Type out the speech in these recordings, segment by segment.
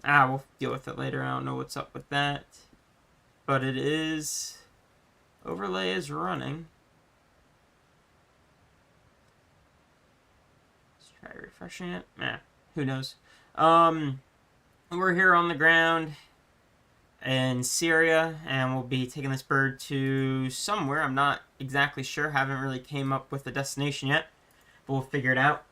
We'll deal with it later. I don't know what's up with that. But it is... Overlay is running. Let's try refreshing it. Who knows. We're here on the ground in Syria, and we'll be taking this bird to somewhere. I'm not exactly sure. Haven't really came up with a destination yet, but we'll figure it out.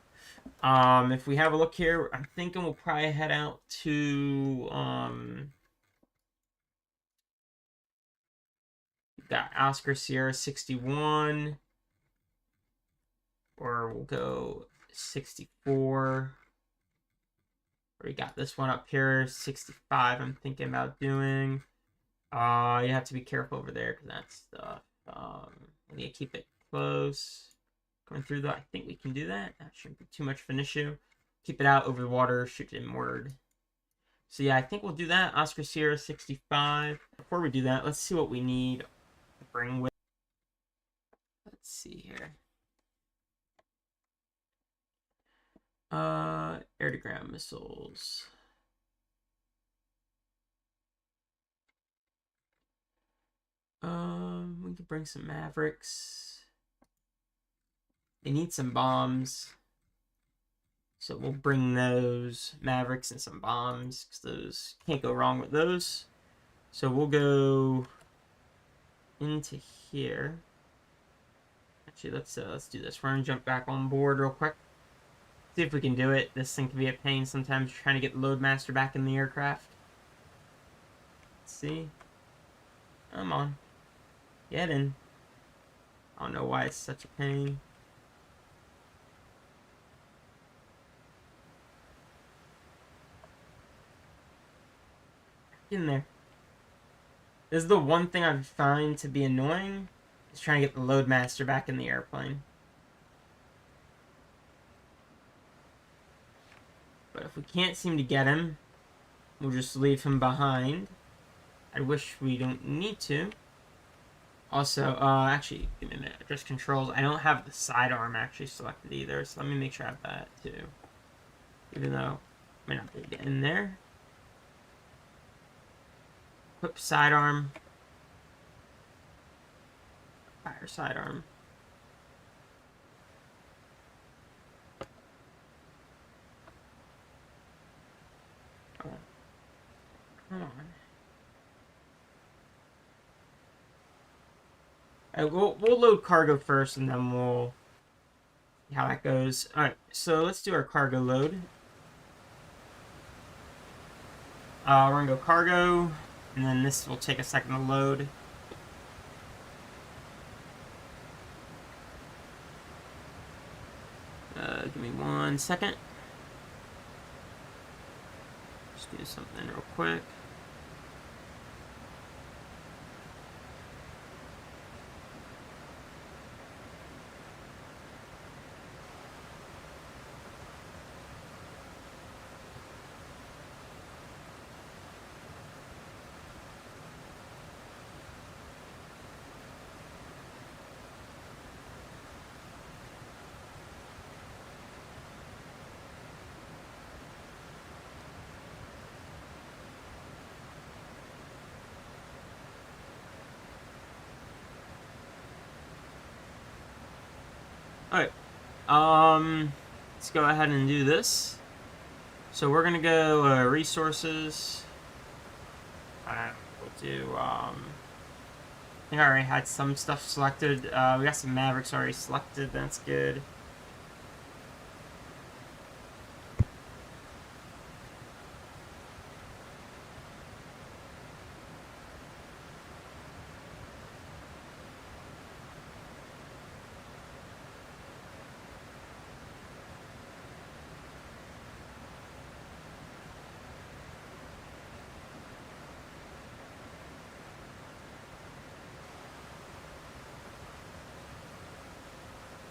If we have a look here, I'm thinking we'll probably head out to we've got Oscar Sierra 61, or we'll go 64. We got this one up here, 65. I'm thinking about doing. You have to be careful over there because that stuff. We need to keep it close. Going through that, I think we can do that. That shouldn't be too much of an issue. Keep it out over the water, shoot it inward. So yeah, I think we'll do that. Oscar Sierra 65. Before we do that, let's see what we need to bring with. Let's see here. Air-to-ground missiles. We could bring some Mavericks. They need some bombs. So we'll bring those Mavericks and some bombs, because those can't go wrong with those. So we'll go into here. Actually, let's do this. We're gonna jump back on board real quick. See if we can do it. This thing can be a pain sometimes trying to get the Loadmaster back in the aircraft. Let's see. Come on. Get in. I don't know why it's such a pain. Get in there. This is the one thing I find to be annoying, is trying to get the Loadmaster back in the airplane. But if we can't seem to get him, we'll just leave him behind. I wish we don't need to. Also, actually, give me a minute. Address controls. I don't have the sidearm actually selected either, so let me make sure I have that too. Even though I may not be able to get in there. Equip sidearm. Fire sidearm. Oh. Come on. Alright, we'll load cargo first, and then we'll see how that goes. Alright, so let's do our cargo load. We're gonna go cargo, and then this will take a second to load. Give me 1 second. Just do something real quick. Alright, let's go ahead and do this. So we're gonna go resources. We'll do I think I already had some stuff selected. We got some Mavericks already selected. That's good.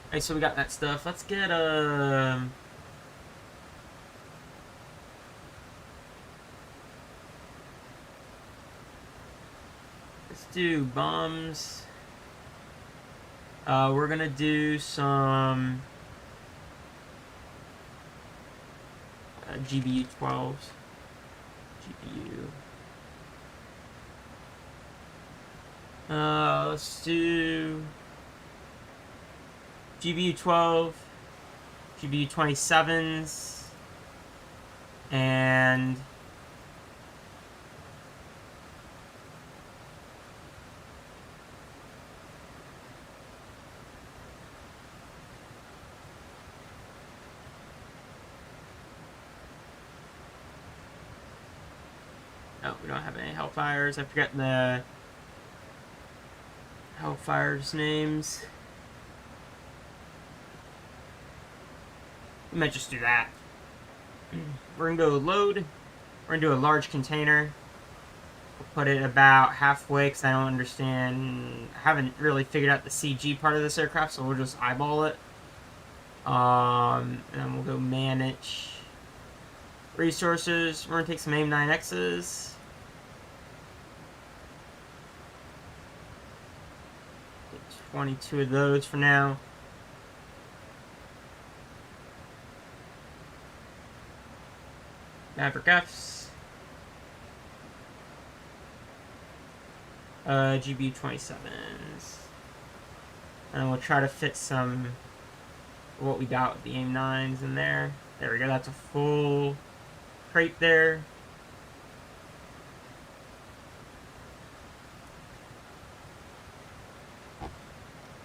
Alright, so we got that stuff. Let's get let's do bombs. We're gonna do some GBU 12s. GPU. Let's do GPU 12, GPU 27s, and oh, we don't have any Hellfires. I forget the Hellfire's names. We might just do that. We're gonna go load. We're gonna do a large container. We'll put it about halfway because I don't understand. I haven't really figured out the CG part of this aircraft, so we'll just eyeball it. And then we'll go manage resources. We're gonna take some AIM-9Xs. 22 of those for now. Maverick Fs. GBU 27s. And we'll try to fit some of what we got with the AIM-9s in there. There we go, that's a full crate there.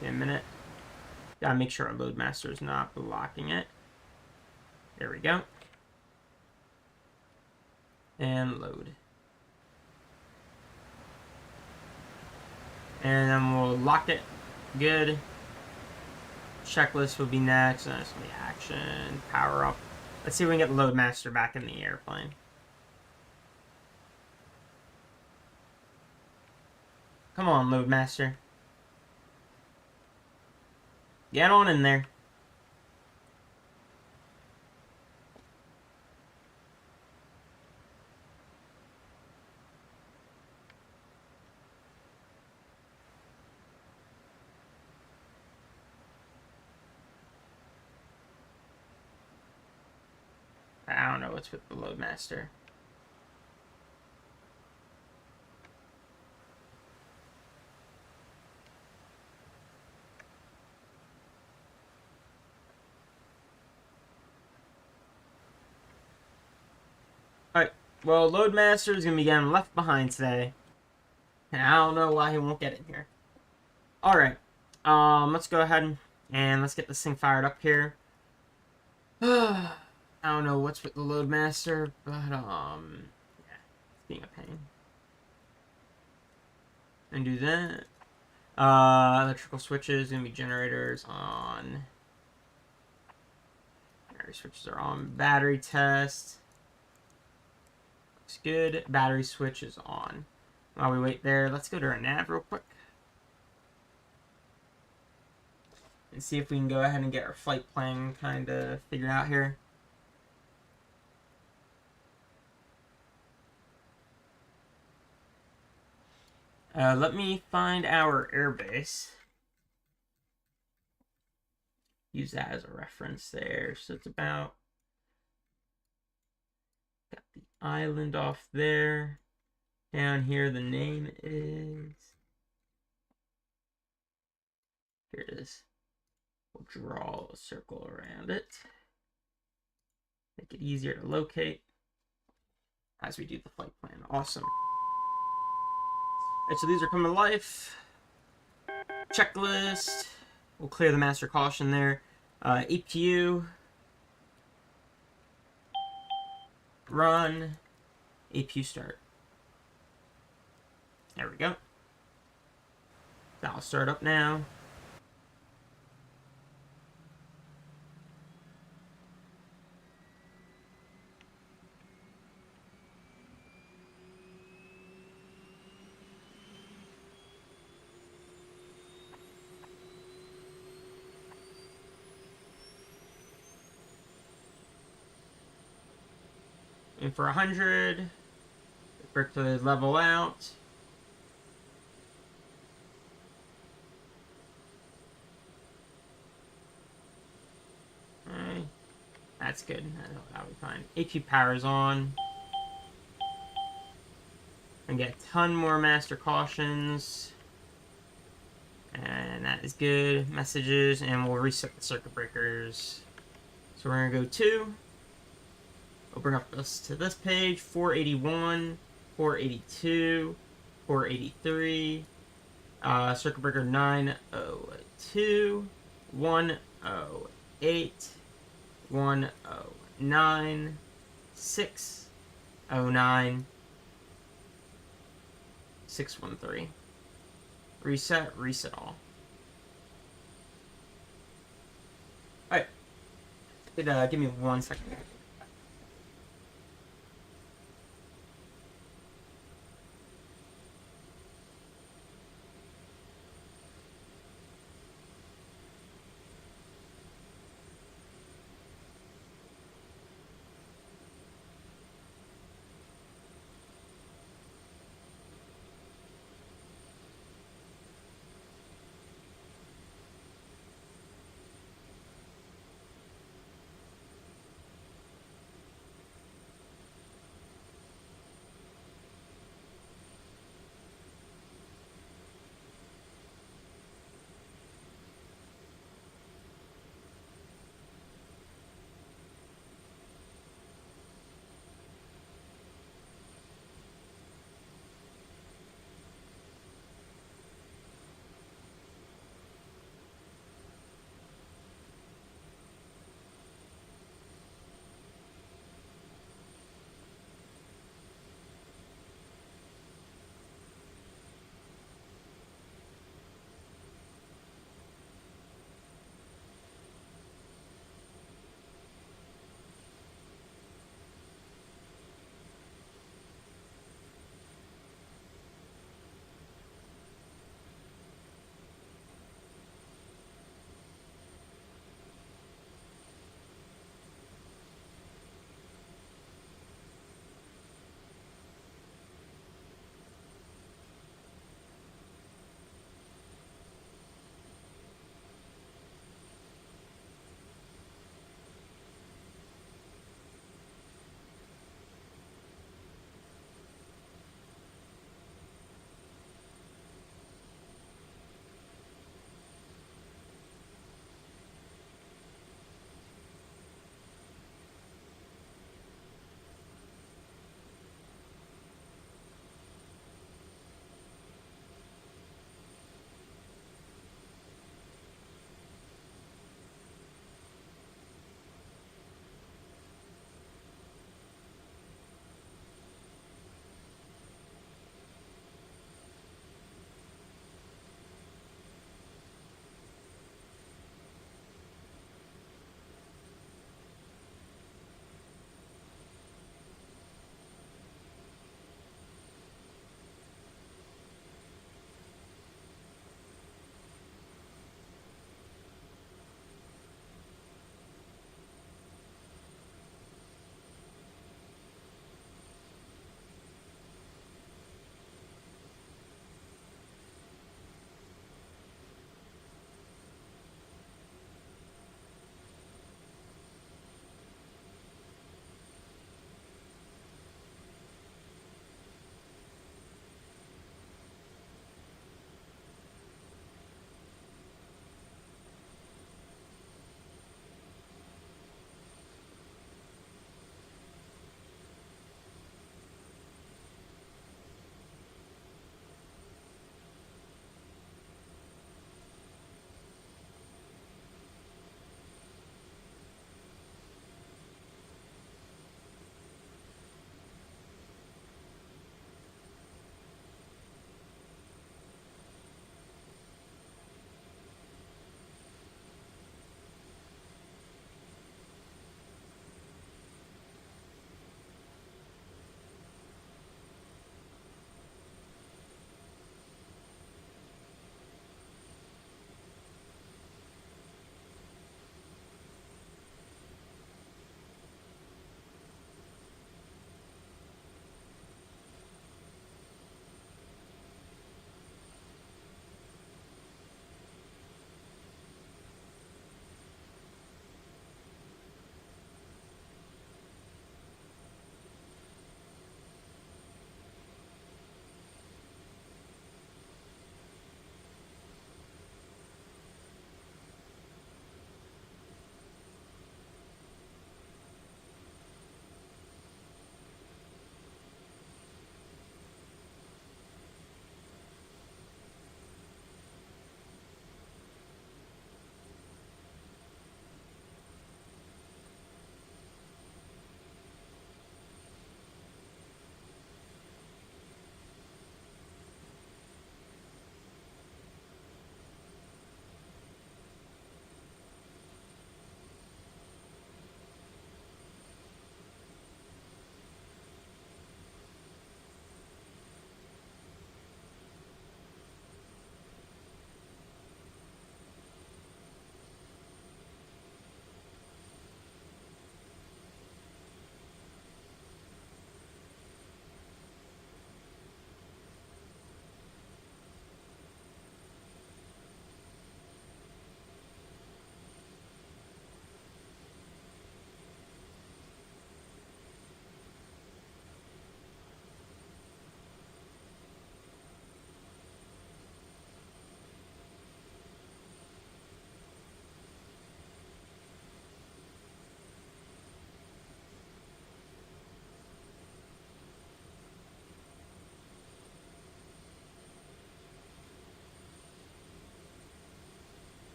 In a minute. Gotta make sure our Loadmaster is not blocking it. There we go. And load. And then we'll lock it. Good. Checklist will be next. And that's gonna be action. Power up. Let's see if we can get the Loadmaster back in the airplane. Come on, Loadmaster. Get on in there. I don't know what's with the Loadmaster. Alright, well, Loadmaster is going to be getting left behind today. And I don't know why he won't get in here. Alright, let's go ahead and let's get this thing fired up here. I don't know what's with the Loadmaster, but, yeah, it's being a pain. And do that. Electrical switches, going to be generators on. Battery switches are on. Battery test. Looks good. Battery switch is on. While we wait there, let's go to our nav real quick. And see if we can go ahead and get our flight plan kind of figured out here. Let me find our airbase. Use that as a reference there. So it's about... Got the island off there. Down here the name is... Here it is. We'll draw a circle around it. Make it easier to locate as we do the flight plan. Awesome. Alright, so these are coming to life. Checklist. We'll clear the master caution there. APU. Run. APU start. There we go. That'll start up now. And for 100, for it to level out. Alright, that's good. That'll be fine. AP power's on. And get a ton more master cautions. And that is good. Messages, and we'll reset the circuit breakers. So we're gonna go 2. We'll bring up this to this page. 481, 482, 483. Circuit breaker 902, 108, 109, 609, 613. Reset all. Alright. Give me 1 second.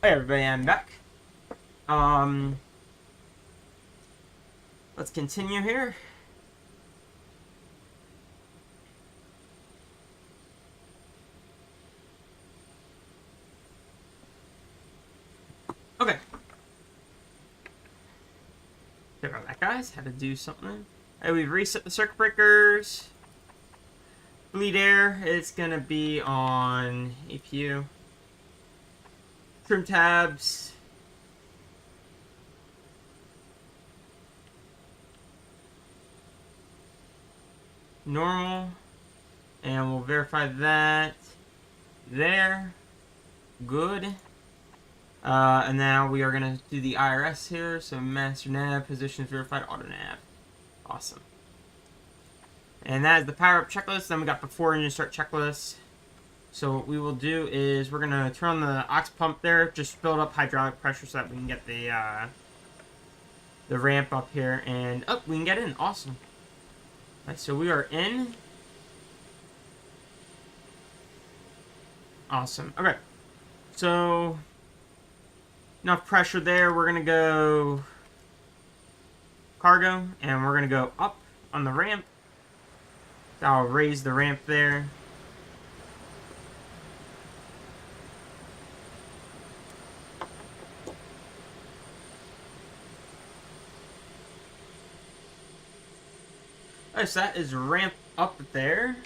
Hey everybody, I'm back. Let's continue here. Okay. Sorry about that, guys. Had to do something. Hey, we've reset the circuit breakers. Bleed air, it's gonna be on APU. Trim tabs. Normal. And we'll verify that. There. Good. And now we are going to do the IRS here. So master nav, positions verified, auto nav. Awesome. And that is the power up checklist. Then we got before engine start checklist. So what we will do is we're going to turn on the aux pump there. Just build up hydraulic pressure so that we can get the ramp up here. And up, we can get in. Awesome. All right, so we are in. Awesome. Okay. So enough pressure there. We're going to go cargo, and we're going to go up on the ramp. So I'll raise the ramp there. Alright, so that is ramp up there.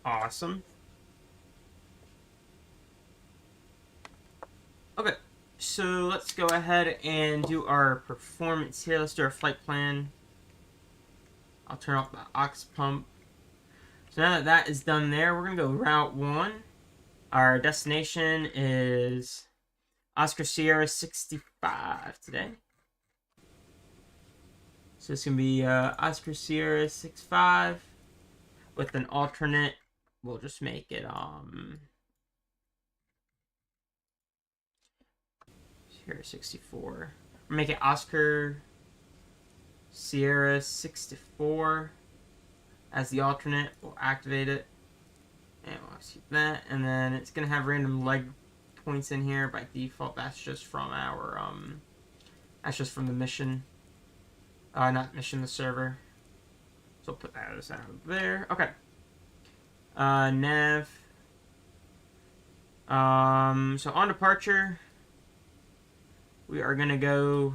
Awesome. Okay, so let's go ahead and do our performance here. Let's do our flight plan. I'll turn off the aux pump. So now that that is done there, we're going to go Route 1. Our destination is Oscar Sierra 65 today. So it's going to be Oscar Sierra 65 with an alternate. We'll just make it Sierra 64. We'll make it Oscar Sierra 64 as the alternate. We'll activate it. And we'll keep that. And then it's going to have random leg points in here by default. That's just from our that's just from the mission. Not mission, the server. So put that out there. Okay. Nav. So on departure, we are gonna go.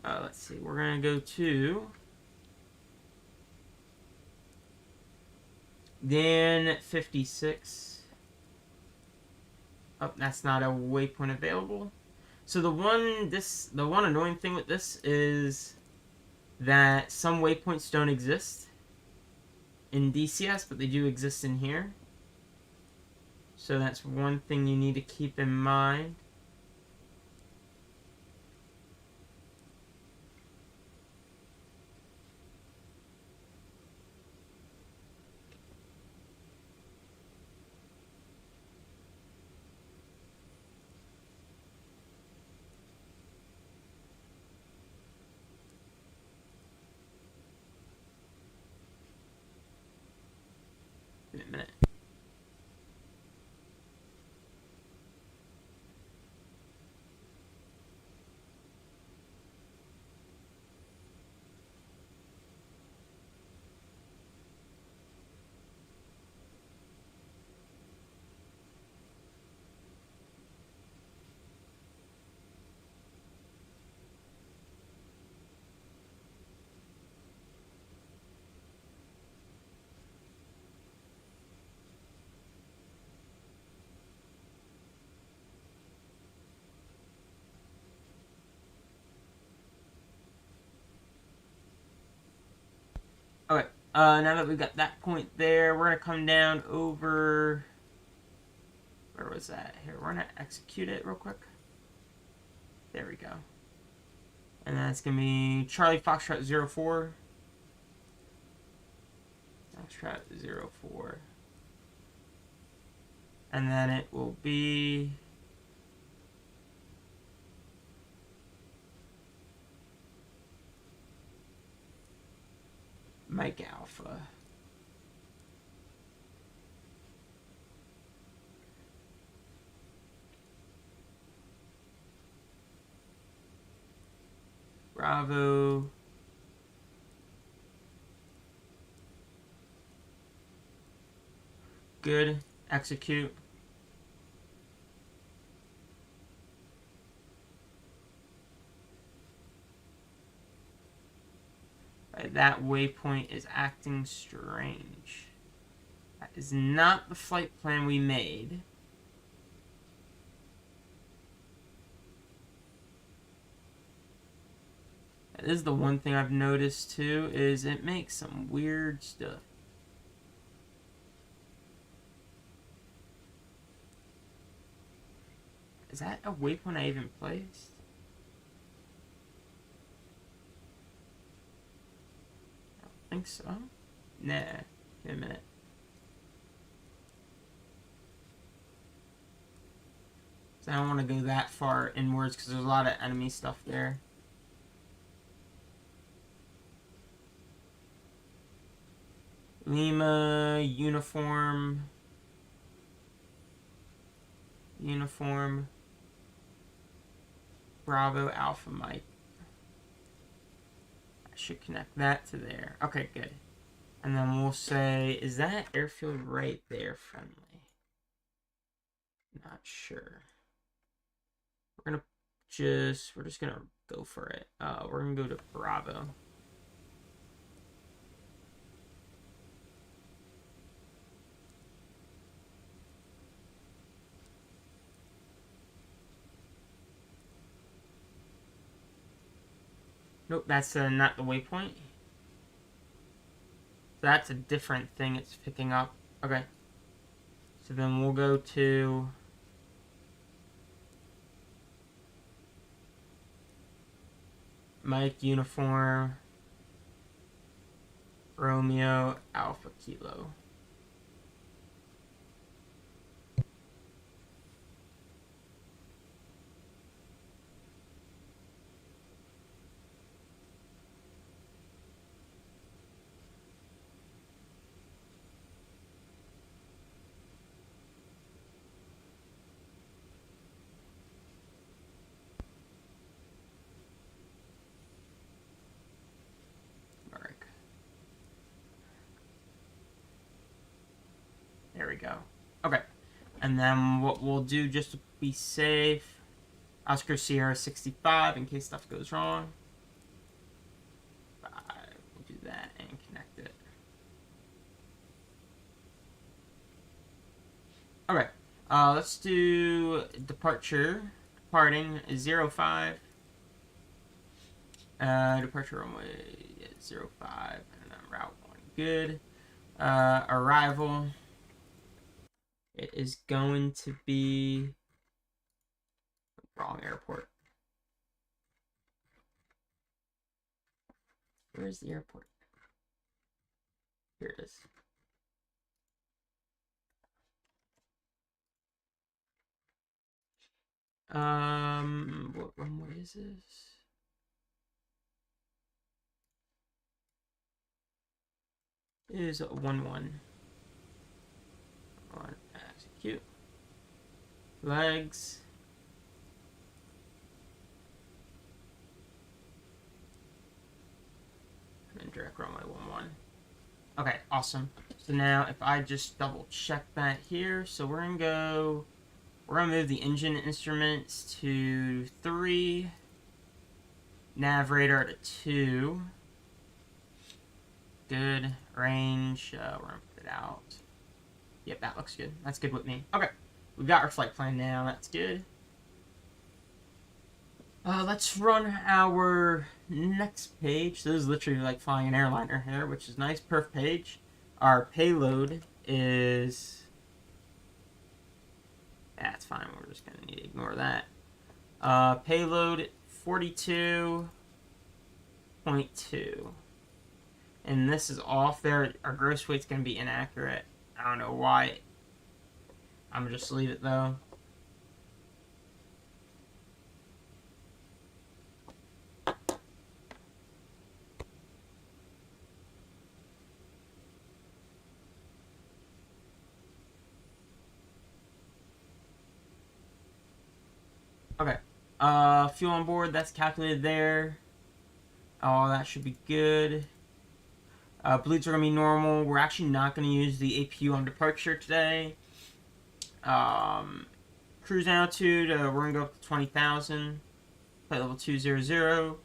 Let's see. We're gonna go to Dan 56. Oh, that's not a waypoint available. So the one annoying thing with this is that some waypoints don't exist in DCS, but they do exist in here. So that's one thing you need to keep in mind. In a minute. Okay, now that we've got that point there, we're going to come down over... Where was that? Here, we're going to execute it real quick. There we go. And that's going to be Charlie Foxtrot 04. Foxtrot 04. And then it will be... Mike Alpha. Bravo. Good. Execute. Right, that waypoint is acting strange. That is not the flight plan we made. That is the one thing I've noticed too, is it makes some weird stuff. Is that a waypoint I even placed? I don't think so. Nah. Wait a minute. So I don't want to go that far inwards because there's a lot of enemy stuff there. Lima, uniform. Bravo, Alpha, Mike. I should connect that to there. Okay, good. And then we'll say, is that airfield right there friendly? Not sure. We're just gonna go for it. We're gonna go to Bravo. Nope, that's not the waypoint. So that's a different thing it's picking up. Okay. So then we'll go to Mike Uniform Romeo Alpha Kilo. There we go. Okay. And then what we'll do, just to be safe, Oscar Sierra 65 in case stuff goes wrong. 5. We'll do that and connect it. Okay. Let's do departure. Departing 05. Departure runway 05. And then route 1. Good. Arrival. It is going to be wrong airport. Where's the airport? Here it is. What runway is this? It is 11. On execute. Legs. And then direct runway 11. Okay, awesome. So now if I just double check that here, so we're gonna move the engine instruments to 3, nav radar to 2. Good. Range, we're gonna put it out. Yep, that looks good. That's good with me. Okay, we've got our flight plan now. That's good. Let's run our next page. So this is literally like flying an airliner here, which is nice. Perf page. Our payload is... That's fine. We're just going to need to ignore that. Payload 42.2. And this is off there. Our gross weight's going to be inaccurate. I don't know why. I'm going to just leave it though. Okay. Fuel on board, that's calculated there. Oh, that should be good. Bleeds are going to be normal. We're actually not going to use the APU on departure today. Cruise altitude, we're going to go up to 20,000. Flight level 200.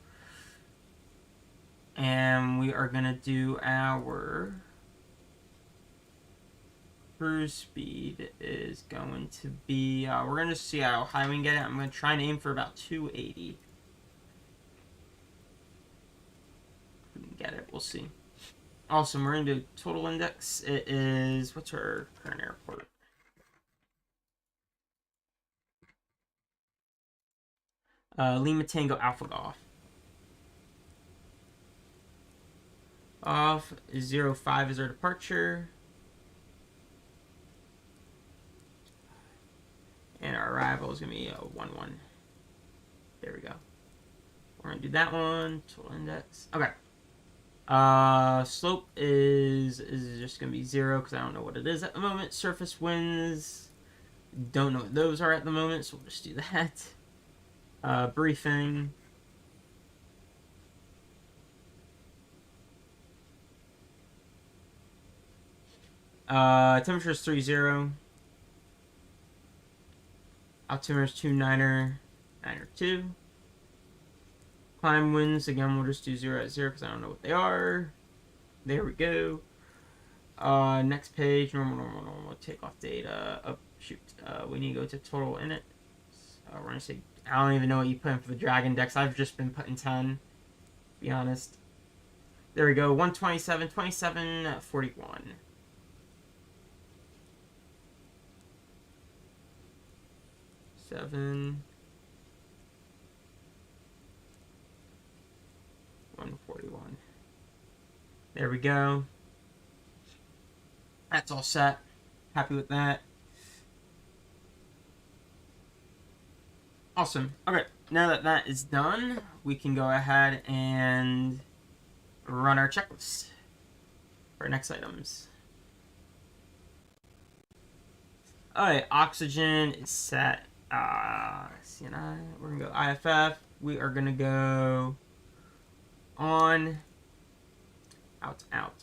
And we are going to do our cruise speed is going to be, we're going to see how high we can get it. I'm going to try and aim for about 280. If we can get it, we'll see. Awesome, we're going to do total index. It is, what's our current airport? Lima Tango Alpha Golf. Off 05 is our departure. And our arrival is going to be 11. There we go. We're going to do that one. Total index. Okay. Slope is just going to be 0 because I don't know what it is at the moment. Surface winds. Don't know what those are at the moment, so we'll just do that. Briefing. Temperature is 30. Altimeter is 29er, 9er2. Climb winds, again, we'll just do 0 at 0 because I don't know what they are. There we go. Next page, normal, takeoff data. Oh, shoot. We need to go to total init. We're going to say, I don't even know what you put in for the drag index. I've just been putting 10, to be honest. There we go, 127, 27, 41. Seven. 141. There we go. That's all set. Happy with that. Awesome. Okay, now that that is done, we can go ahead and run our checklist for our next items. Alright, oxygen is set. CNI. We're gonna go IFF. We are gonna go on, out.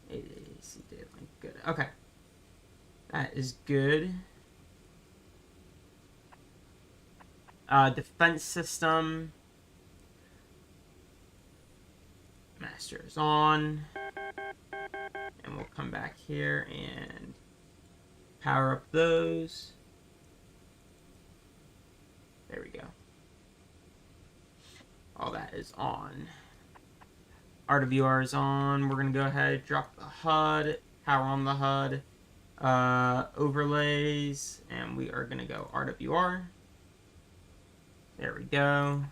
AC data link, good. Okay, that is good. Defense system. Master is on. And we'll come back here and power up those. There we go. All that is on. RWR is on. We're going to go ahead, drop the HUD, power on the HUD, overlays, and we are going to go RWR. There we go.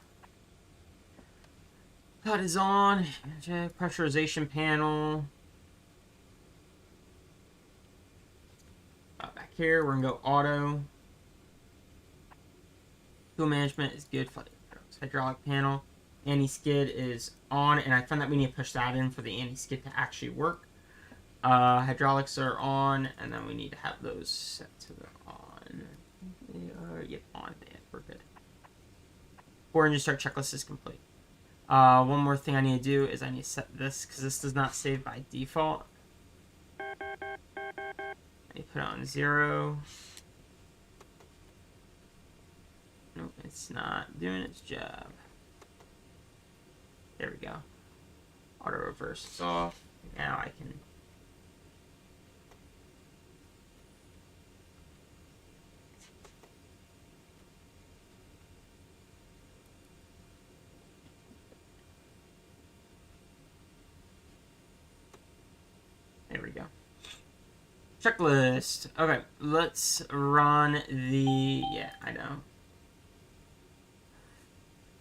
HUD is on. Pressurization panel. Back here, we're going to go auto. Fuel management is good. Hydraulic panel. Anti-skid is on, and I found that we need to push that in for the anti-skid to actually work. Hydraulics are on, and then we need to have those set to the on. They are, yep, on. We're good. 4 engine start checklist is complete. One more thing I need to do is I need to set this, because this does not save by default. I need to put it on 0. Nope, it's not doing its job. There we go. Auto reverse is off. Now I can... There we go. Checklist. Okay, let's run the... Yeah, I know.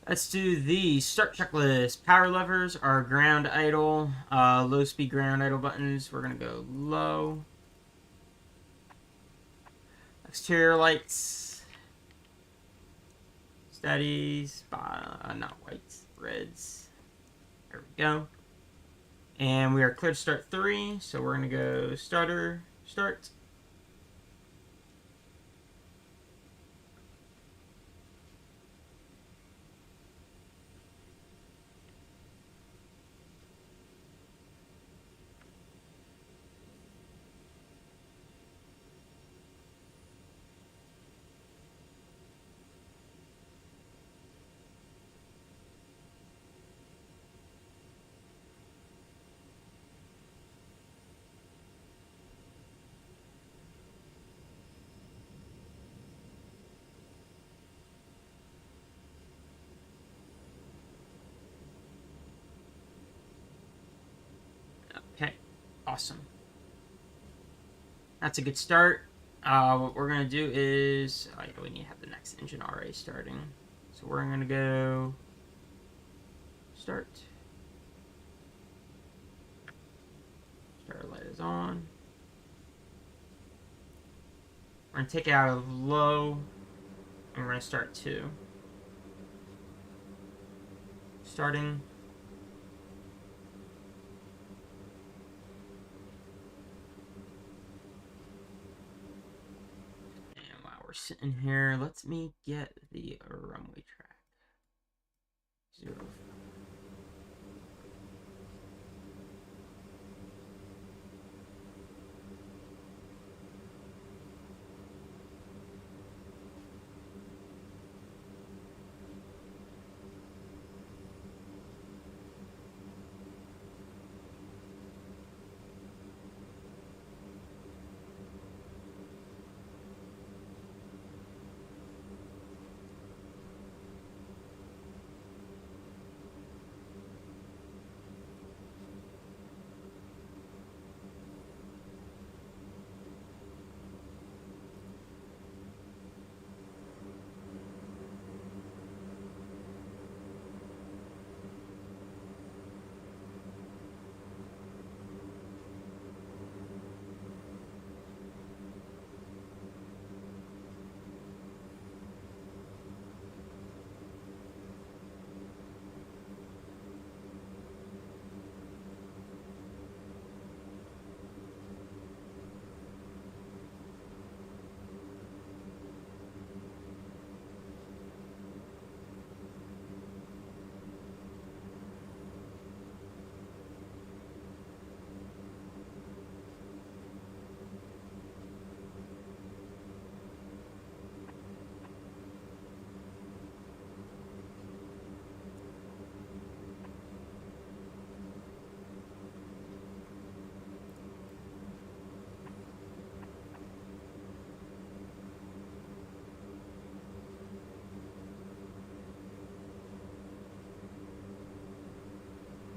Let's do the start checklist. Power levers are ground idle. Low speed ground idle buttons. We're going to go low. Exterior lights. Steadies. Not whites. Reds. There we go. And we are clear to start 3, so we're going to go starter, start. Okay, awesome. That's a good start. What we're going to do is, oh yeah, we need to have the next engine already starting. So we're going to go start. Starter light is on. We're going to take it out of low, and we're going to start 2. Starting. And while we're sitting here, let me get the runway track. 0.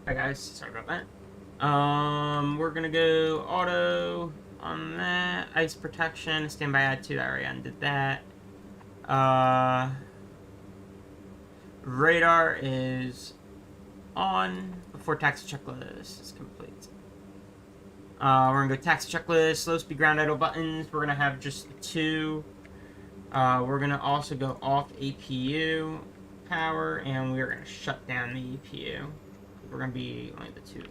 Hi guys, sorry about that. We're gonna go auto on that. Ice protection, standby add 2, I already undid that. Radar is on before taxi checklist is complete. We're gonna go taxi checklist, slow speed ground idle buttons. We're gonna have just the 2. We're gonna also go off APU power, and we're gonna shut down the EPU. We're gonna be only the 2.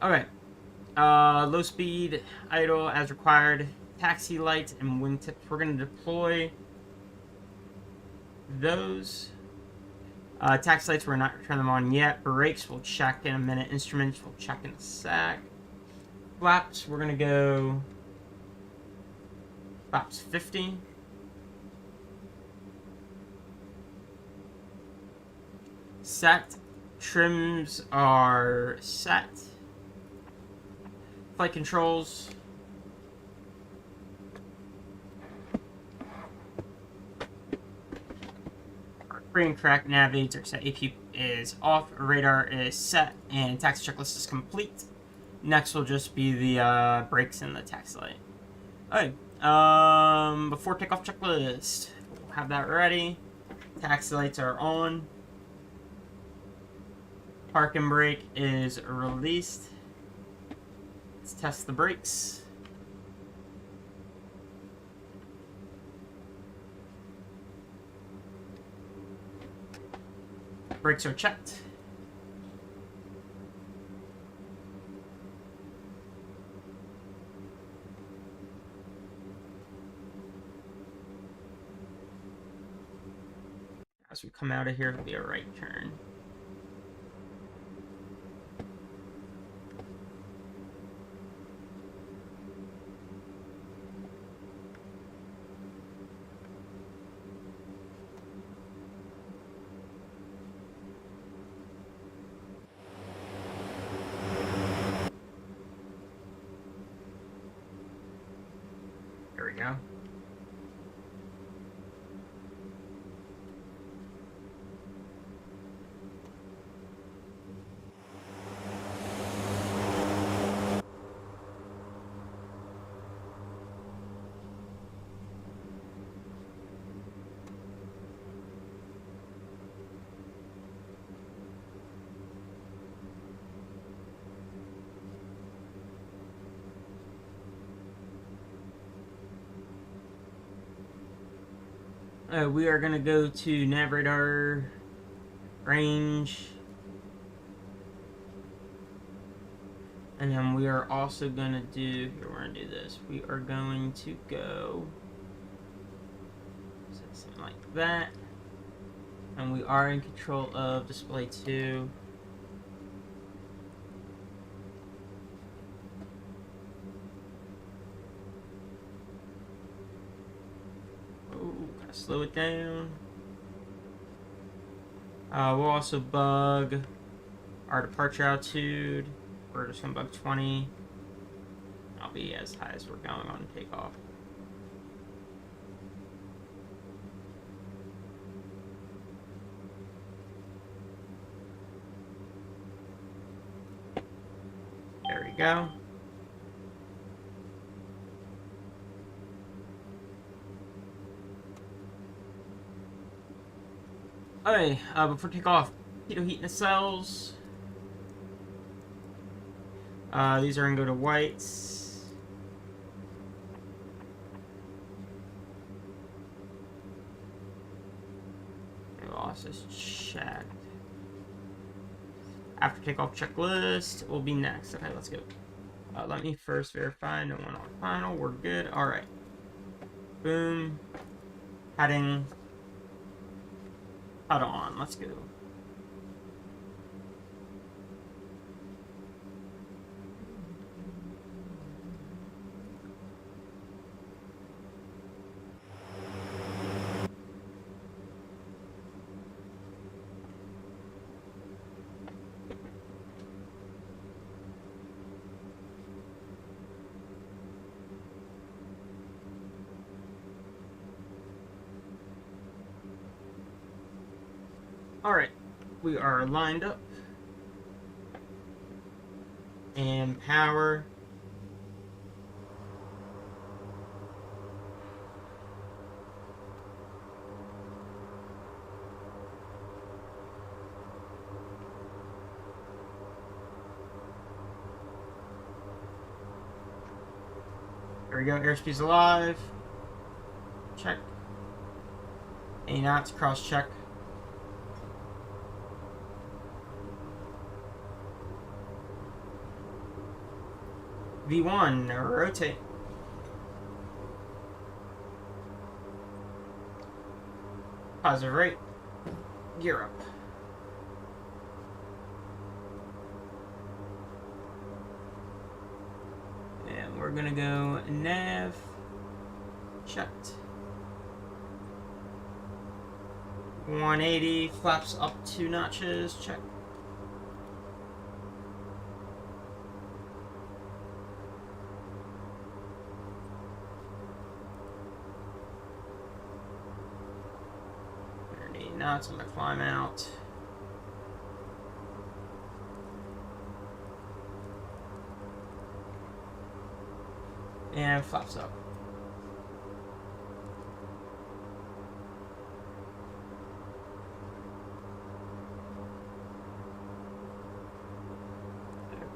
Okay. Low speed idle as required. Taxi lights and wingtips. We're gonna deploy those. Taxi lights, we're not turn them on yet. Brakes, we'll check in a minute. Instruments, we'll check in a sec. Flaps, we're gonna go flaps 50. Set. Trims are set. Flight controls. Free and correct nav aids are set. AP is off. Radar is set. And taxi checklist is complete. Next will just be the brakes and the taxi light. Okay. Before takeoff checklist. We'll have that ready. Taxi lights are on. Park and brake is released. Let's test the brakes. Brakes are checked. As we come out of here, it'll be a right turn. There we go. We are going to go to nav radar range. And then we are also going to do, here we're going to do this. We are going to go something like that. And we are in control of display 2. Slow it down. We'll also bug our departure altitude. We're just gonna bug 20. I'll be as high as we're going on takeoff. There we go. Okay, before takeoff, keto heat nacelles. These are gonna go to whites. Losses checked. After takeoff checklist will be next. Okay, let's go. Let me first verify. No one on final. We're good. All right. Boom. Heading. Hold on, let's go. Alright, we are lined up. And power. There we go, airspeed's alive. Check. 80 knots, cross check. V1, rotate. Positive rate. Gear up. And we're gonna go nav. Checked. 180, flaps up 2 notches. Check. Now it's going to climb out. And flaps up.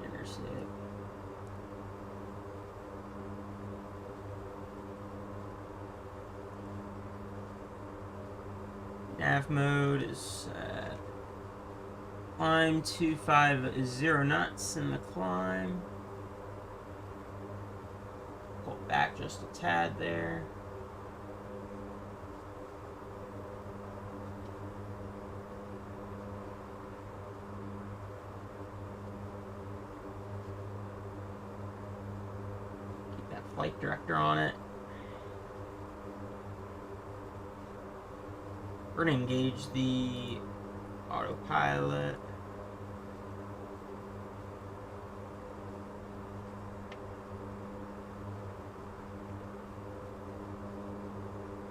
Intercept. Nav mode is set. Climb 250 knots in the climb. Pull back just a tad there. flight director on it. We're gonna engage the autopilot.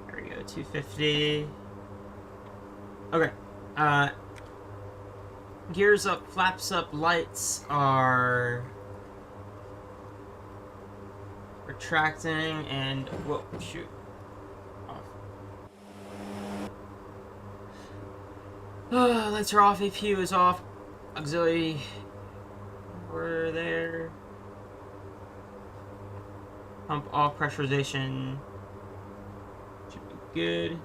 There we go, 250. Okay. Gears up, flaps up, lights are retracting, and whoa, shoot. Lights are off, APU is off, auxiliary, we're there. Pump off, pressurization should be good.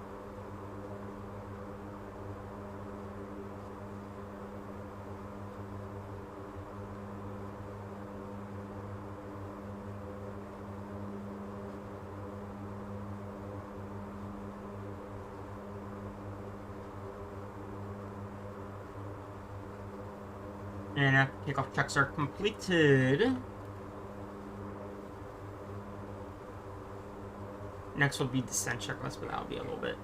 And takeoff checks are completed. Next will be descent checklist, but that'll be a little bit.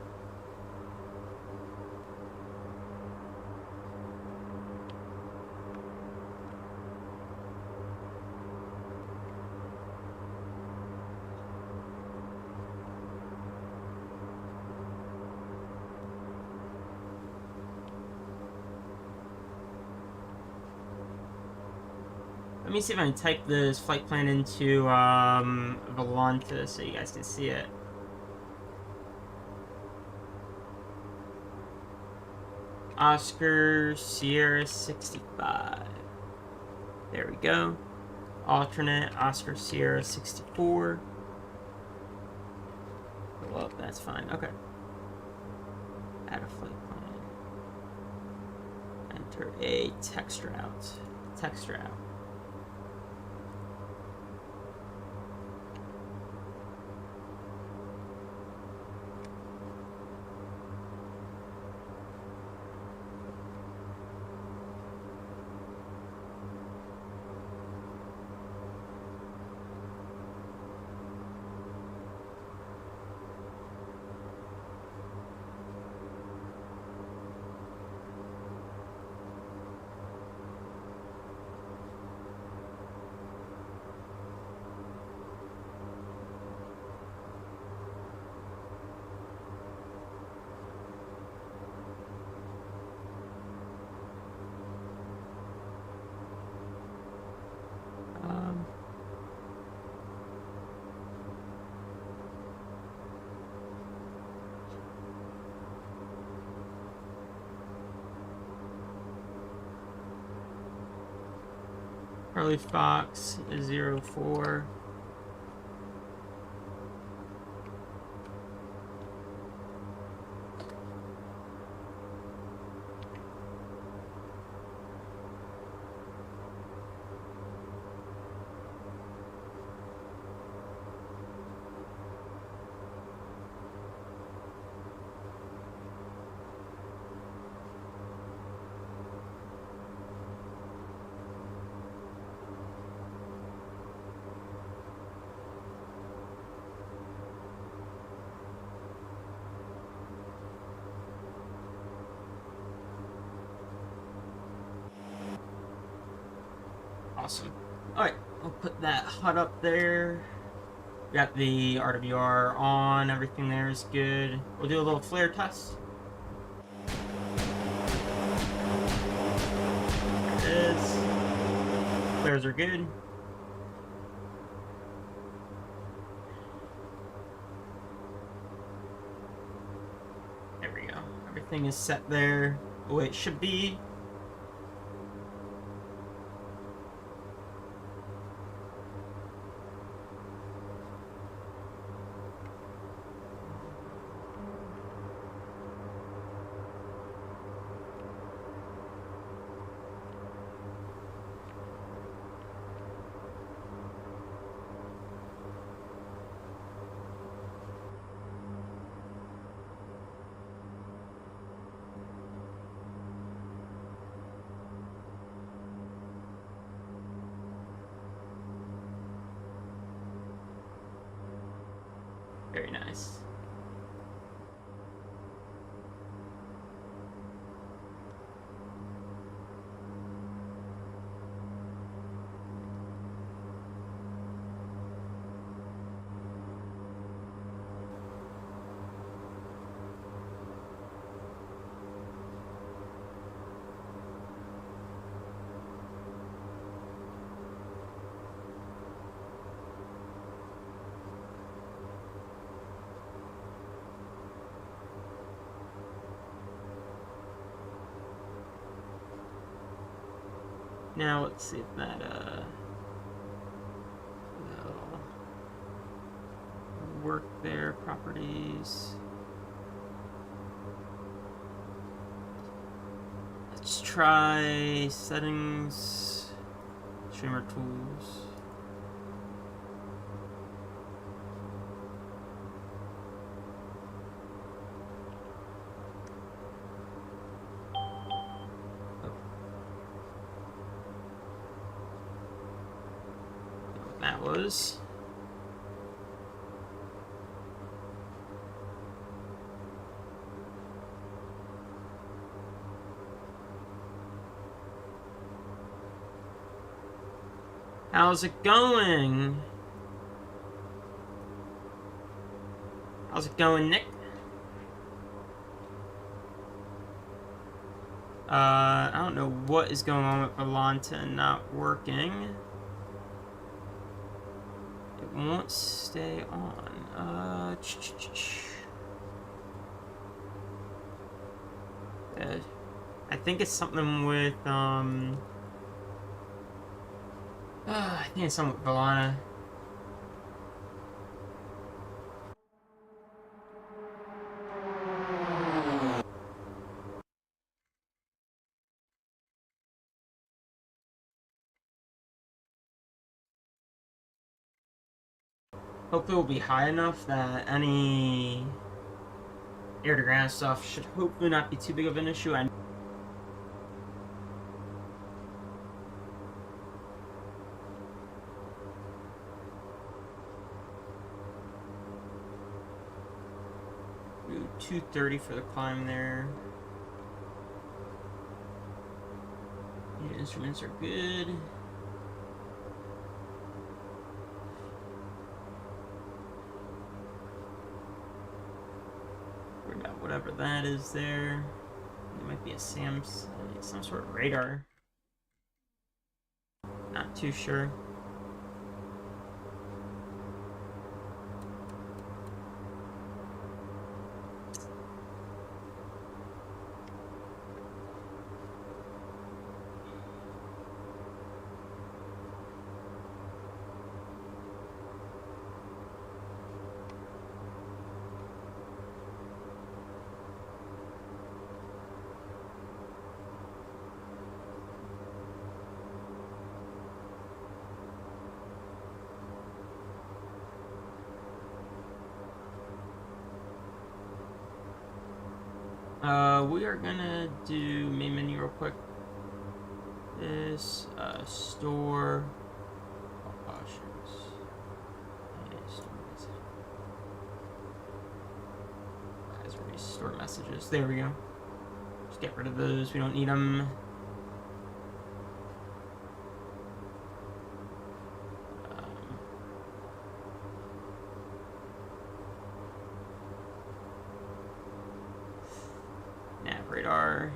Let me see if I can type this flight plan into Volanta so you guys can see it. Oscar Sierra 65. There we go. Alternate Oscar Sierra 64. Well, that's fine. Okay. Add a flight plan. Enter a text route. Text route. Charlie Fox 04. Awesome. Alright, we'll put that HUD up there. We got the RWR on, everything there is good. We'll do a little flare test. There it is. Flares are good. There we go. Everything is set there the way it should be. Very nice. Now let's see if that will work there. Properties. Let's try settings. Streamer tools. That was. How's it going? How's it going, Nick? I don't know what is going on with Volanta not working. It won't stay on. I think it's something with I think it's something with Volana. Hopefully it will be high enough that any air-to-ground stuff should hopefully not be too big of an issue. Do 230 for the climb there. Yeah, instruments are good. Whatever that is there. It might be a some sort of radar. Not too sure. We are gonna do main menu real quick. This store options. Store messages. There we go. Just get rid of those. We don't need them. Nav radar.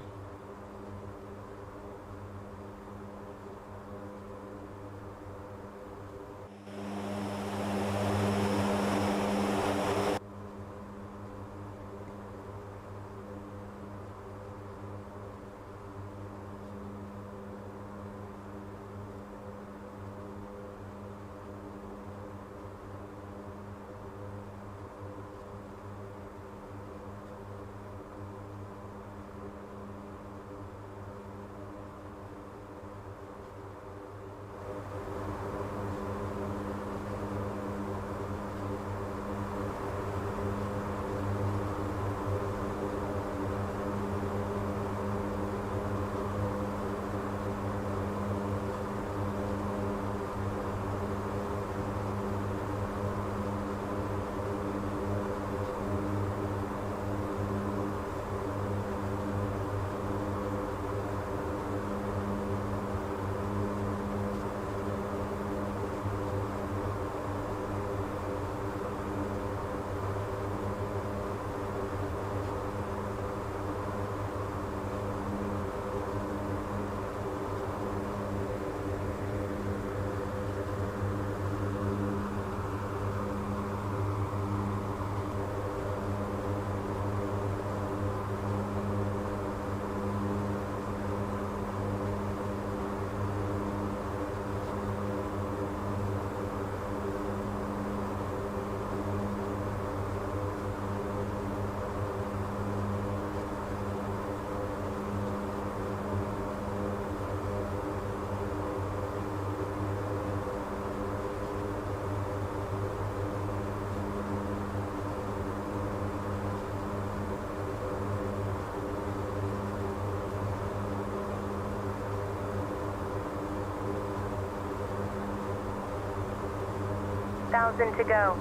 1,000 to go.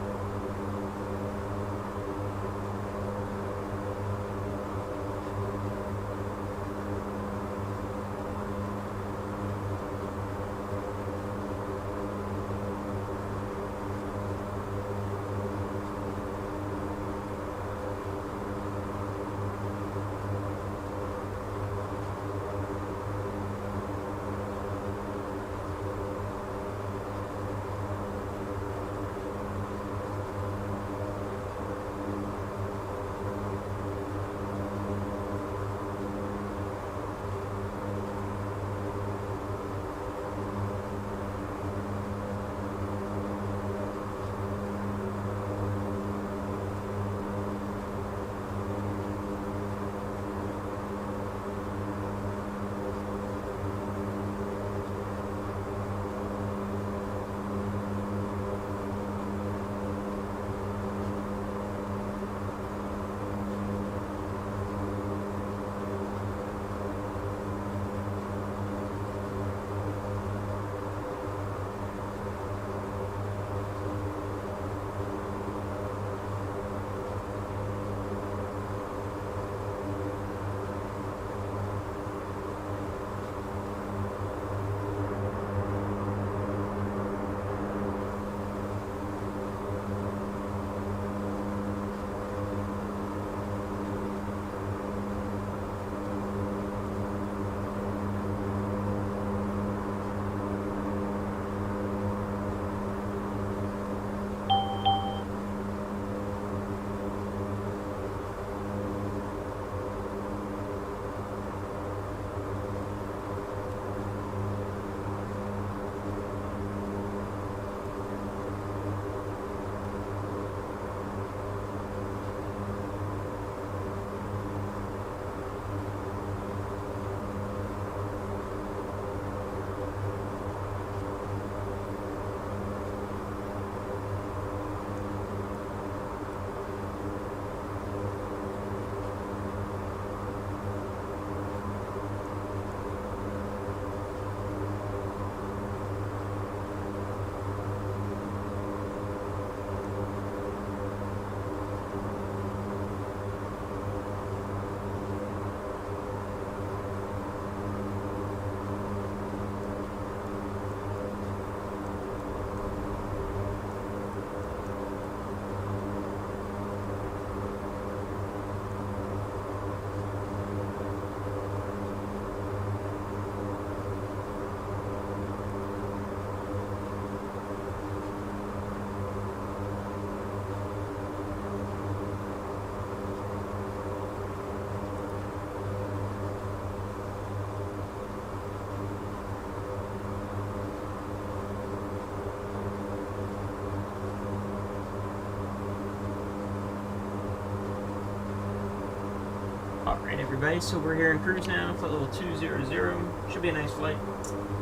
Alright everybody, so we're here in cruise now, flight level 200. Should be a nice flight.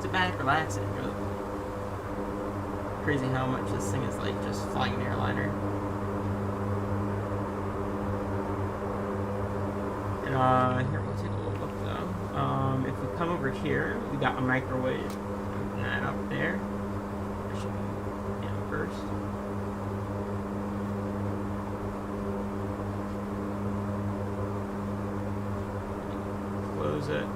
Sit back, relax, and really crazy how much this thing is like just flying an airliner. And here we'll take a little look though. If we come over here, we got a microwave. Open that up there. That should be first. Close it.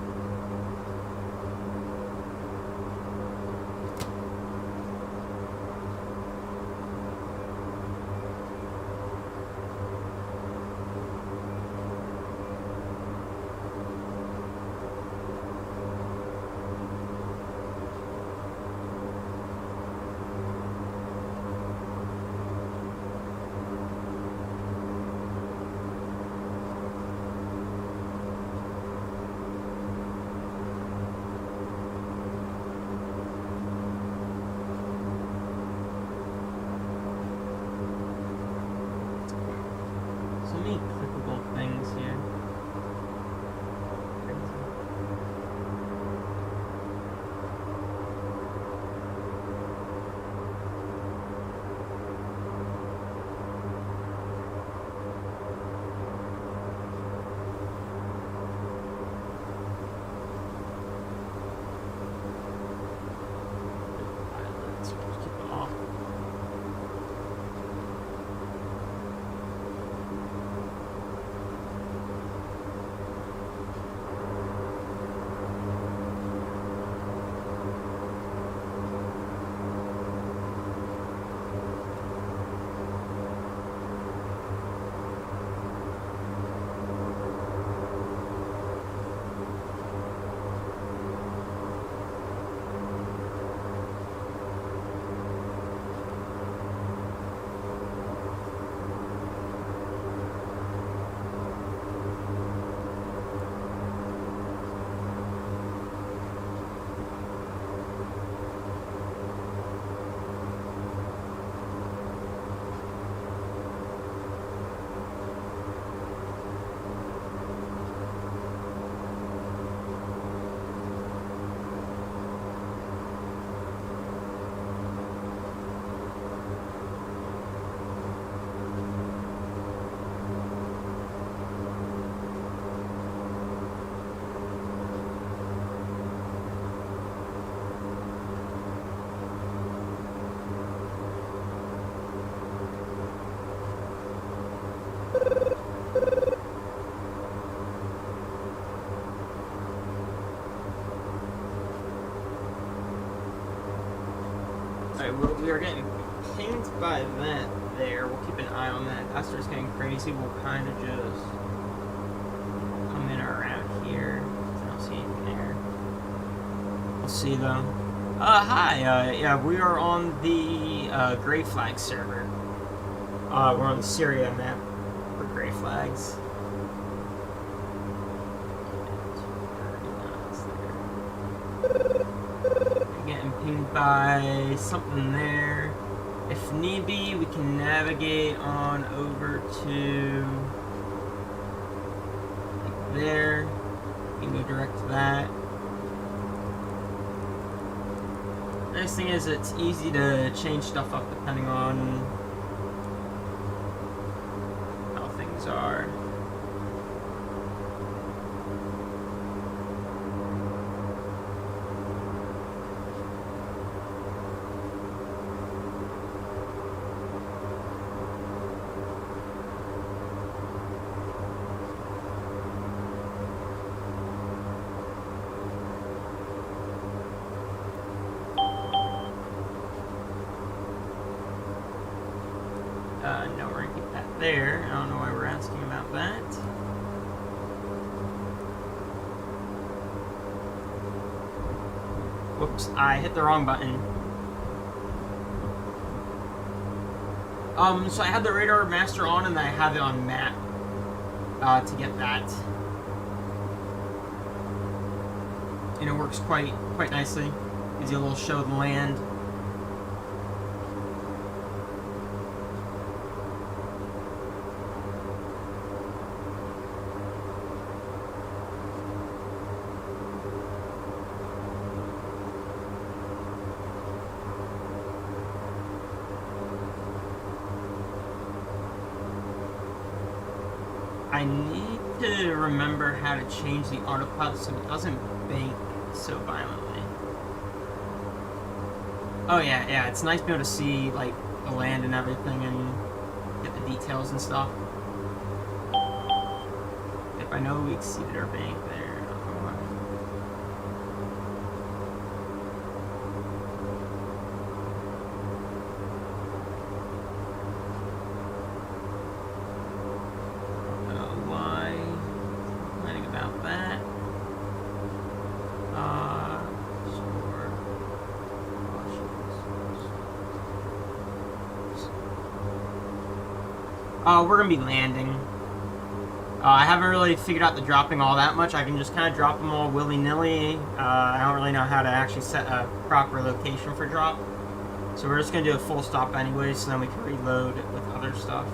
Alright, we are getting pinged by that there. We'll keep an eye on that. If that starts getting crazy, we'll kind of just come in around here. I don't see anything there. We'll see though. Hi, yeah, we are on the Gray Flag server. We're on the Syria map for Gray Flags. Getting pinged by something there. If need be, we can navigate on over to like there. We can go direct to that. Nice thing is it's easy to change stuff up depending on how things are. No, we're gonna keep that there. I don't know why we're asking about that. Whoops, I hit the wrong button. So I had the radar master on and I have it on map to get that. And it works quite nicely. Gives you a little show of the land. I need to remember how to change the autopilot so it doesn't bank so violently. Oh yeah, it's nice to be able to see like the land and everything and get the details and stuff. If I know we exceeded our bank there, I don't know why. We're gonna be landing. I haven't really figured out the dropping all that much. I can just kind of drop them all willy-nilly. I don't really know how to actually set a proper location for drop. So we're just gonna do a full stop anyway, so then we can reload with other stuff.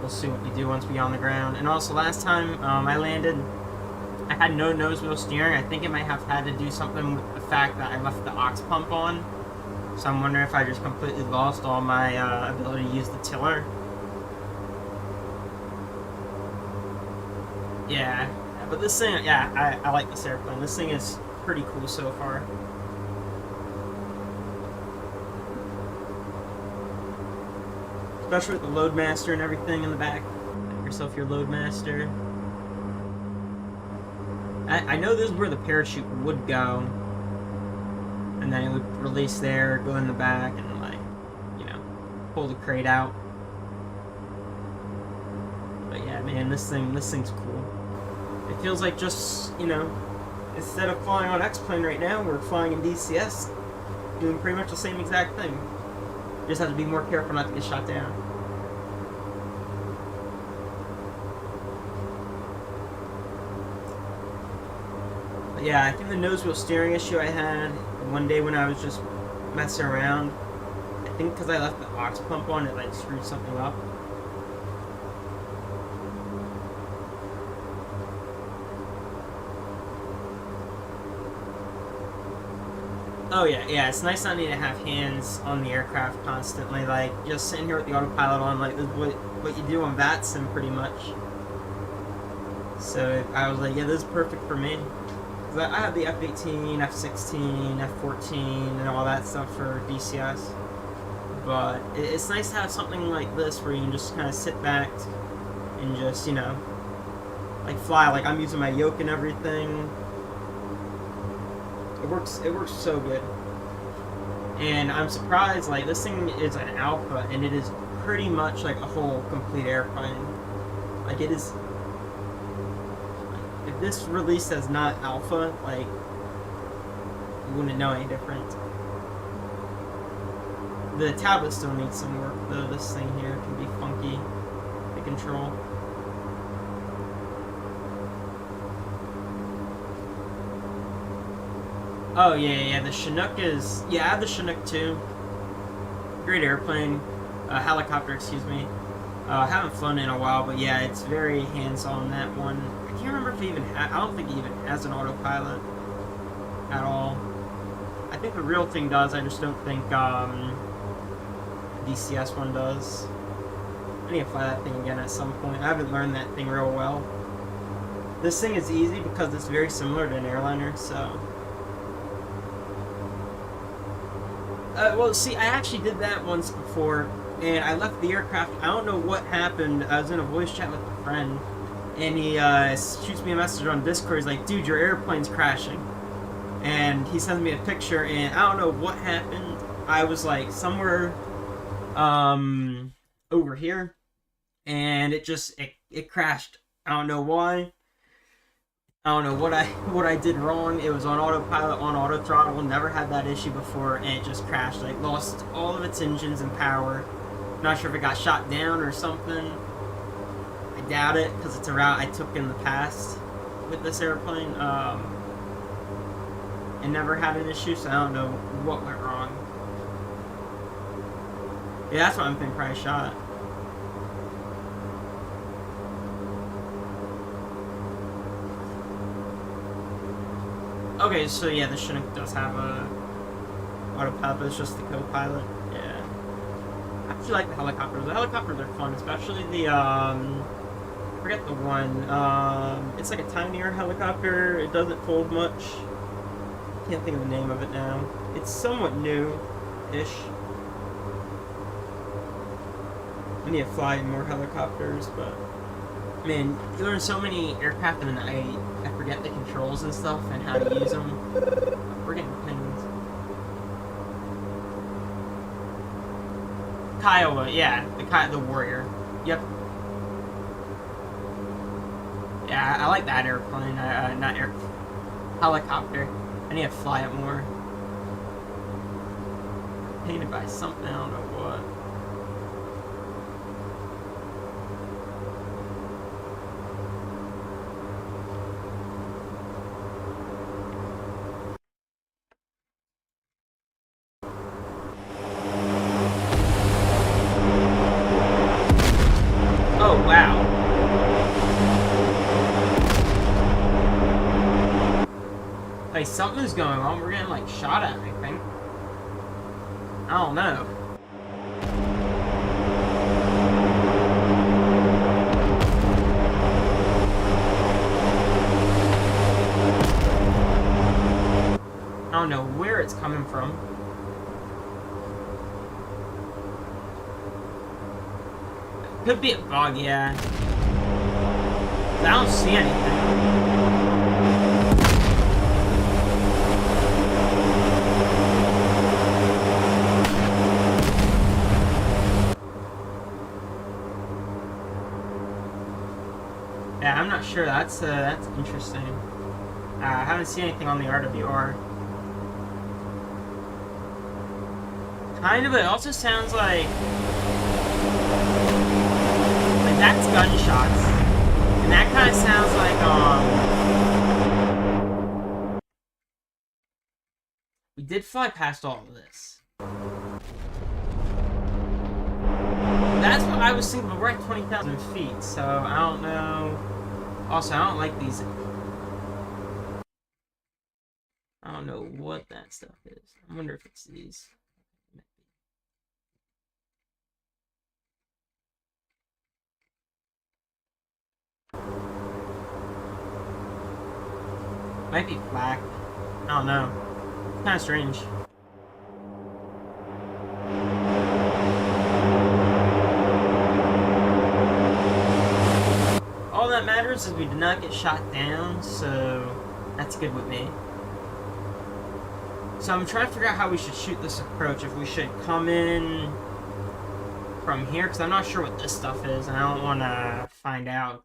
We'll see what we do once we get on the ground. And also last time I landed, I had no nose wheel steering. I think it might have had to do something with the fact that I left the aux pump on. So I'm wondering if I just completely lost all my ability to use the tiller. Yeah, but this thing, yeah, I like this airplane. This thing is pretty cool so far. Especially with the Loadmaster and everything in the back. Get yourself your Loadmaster. I know this is where the parachute would go. And then it would release there, go in the back, and like, you know, pull the crate out. But yeah, man, this thing's cool. It feels like just, you know, instead of flying on X-Plane right now, we're flying in DCS, doing pretty much the same exact thing. You just have to be more careful not to get shot down. But yeah, I think the nose wheel steering issue I had one day when I was just messing around, I think because I left the aux pump on, it like screwed something up. Oh yeah, it's nice not need to have hands on the aircraft constantly, like just sitting here with the autopilot on, like this is what you do on VATSIM pretty much. So I was like, yeah, this is perfect for me. I have the F-18, F-16, F-14, and all that stuff for DCS. But it's nice to have something like this where you can just kind of sit back and just, you know, like fly. Like I'm using my yoke and everything. It works so good. And I'm surprised, like, this thing is an alpha, and it is pretty much like a whole complete airplane. Like, it is... If this release as not alpha, like, you wouldn't know any different. The tablet still needs some work, though. This thing here can be funky to control. Oh, yeah, the Chinook is... Yeah, I have the Chinook, too. Great airplane. Helicopter, excuse me. I haven't flown in a while, but yeah, it's very hands-on, that one. I can't remember if it even I don't think it even has an autopilot at all. I think the real thing does, I just don't think DCS one does. I need to fly that thing again at some point. I haven't learned that thing real well. This thing is easy because it's very similar to an airliner, so... well, see, I actually did that once before, and I left the aircraft. I don't know what happened. I was in a voice chat with a friend, and he shoots me a message on Discord. He's like, dude, your airplane's crashing. And he sends me a picture, and I don't know what happened. I was, like, somewhere over here, and it just, it crashed. I don't know why. I don't know what I did wrong. It was on autopilot, on auto throttle. Never had that issue before, and it just crashed. Like, lost all of its engines and power. Not sure if it got shot down or something. I doubt it, because it's a route I took in the past with this airplane. And never had an issue, so I don't know what went wrong. Yeah, that's what I'm thinking. Probably shot. Okay, so yeah, the Chinook does have a autopilot, but it's just the co-pilot. Yeah. I actually like the helicopters. The helicopters are fun, especially the, I forget the one. It's like a tinier helicopter. It doesn't fold much. Can't think of the name of it now. It's somewhat new-ish. I need to fly more helicopters, but... Man, you learn so many aircraft and I forget the controls and stuff and how to use them. We're getting pings. Kiowa, yeah, the Warrior. Yep. Yeah, I like that airplane. Helicopter. I need to fly it more. Painted by something, I don't know what. Like, something's going on. We're getting, like, shot at, I think. I don't know. I don't know where it's coming from. Could be a bug, yeah. I don't see anything. Yeah, I'm not sure. That's interesting. I haven't seen anything on the RWR. Kind of, but it also sounds like that's gunshots, and that kind of sounds like we did fly past all of this. That's what I was thinking, but we're at 20,000 feet, so I don't know. Also, I don't like these. I don't know what that stuff is. I wonder if it's these. Might be flak. I don't know. It's kind of strange. All that matters is we did not get shot down, so that's good with me. So I'm trying to figure out how we should shoot this approach. If we should come in from here, because I'm not sure what this stuff is, and I don't want to find out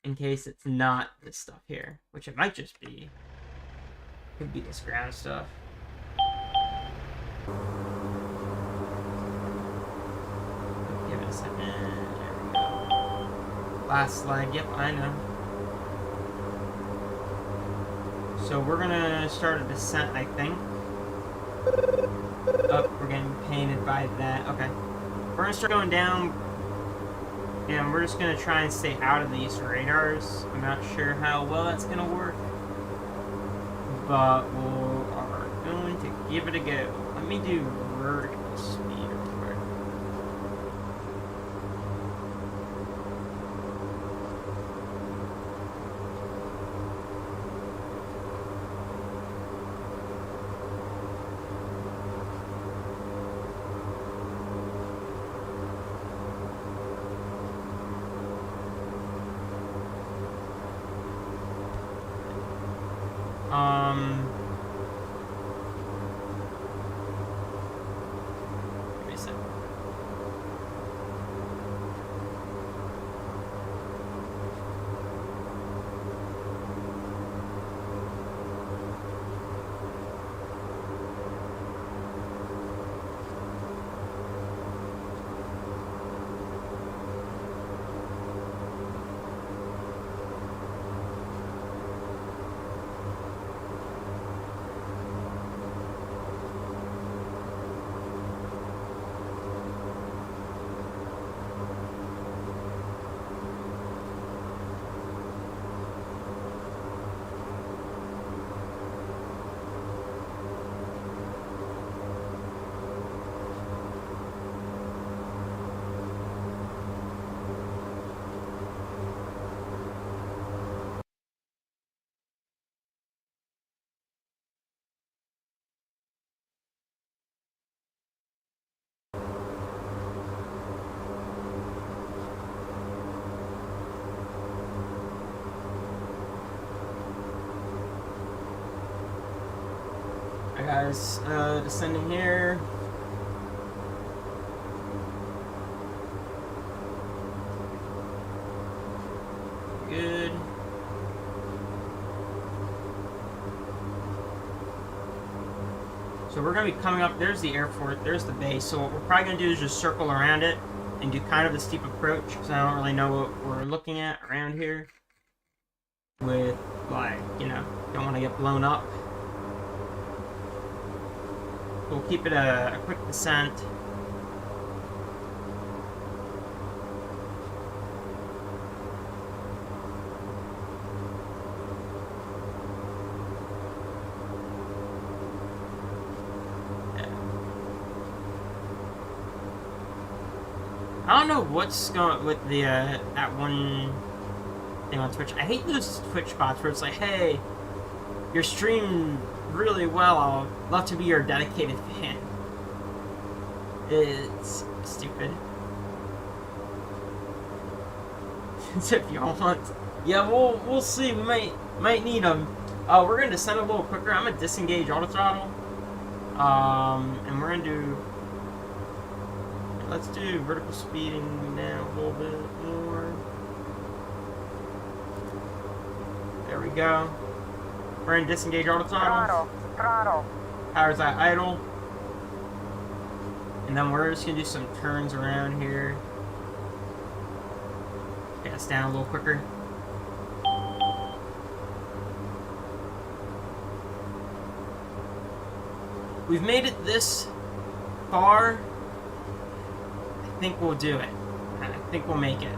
in case it's not this stuff here, which it might just be. Could be this ground stuff. Give it a second. There we go. Last slide. Yep, I know. So we're gonna start a descent, I think. Oh, we're getting painted by that. Okay. We're gonna start going down, and we're just gonna try and stay out of these radars. I'm not sure how well that's gonna work, but we are going to give it a go. Let me do vertical speed real quick. Give me a second. Guys, descending here. Good. So we're going to be coming up. There's the airport. There's the base. So what we're probably going to do is just circle around it and do kind of a steep approach, because I don't really know what we're looking at around here. With, like, you know, don't want to get blown up. We'll keep it a quick descent. I don't know what's going with the that one thing on Twitch. I hate those Twitch bots where it's like, hey, you're streaming really well, I'll love to be your dedicated fan. It's stupid. If y'all want, yeah, we'll see. We might need them. We're gonna descend a little quicker. I'm gonna disengage auto throttle. And we're gonna do. Let's do vertical speeding now a little bit more. There we go. We're in disengage auto throttle. Throttle. Power's at idle. And then we're just gonna do some turns around here. Get us down a little quicker. We've made it this far. I think we'll do it. I think we'll make it.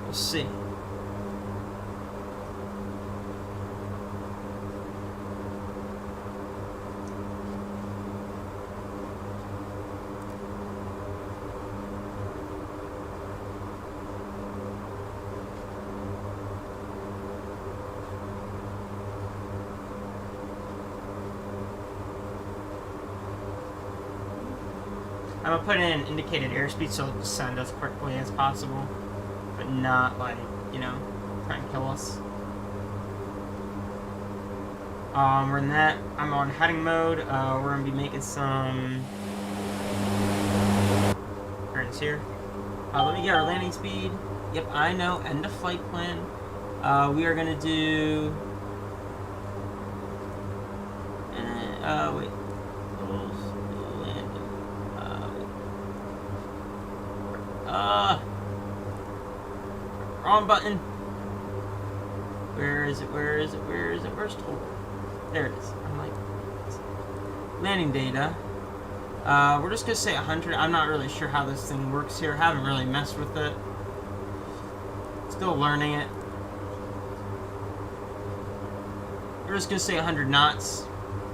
We'll see. I'm gonna put in indicated airspeed so it'll descend as quickly as possible, but not like, you know, try and kill us. We're in that. I'm on heading mode. We're gonna be making some turns here. Let me get our landing speed. Yep, I know. End of flight plan. We are gonna do. Wait. Landing. Wrong button. Where is it? Where is it? Where is it? Where's total? There it is. I'm like, landing data. We're just gonna say 100. I'm not really sure how this thing works here. I haven't really messed with it. Still learning it. We're just gonna say 100 knots.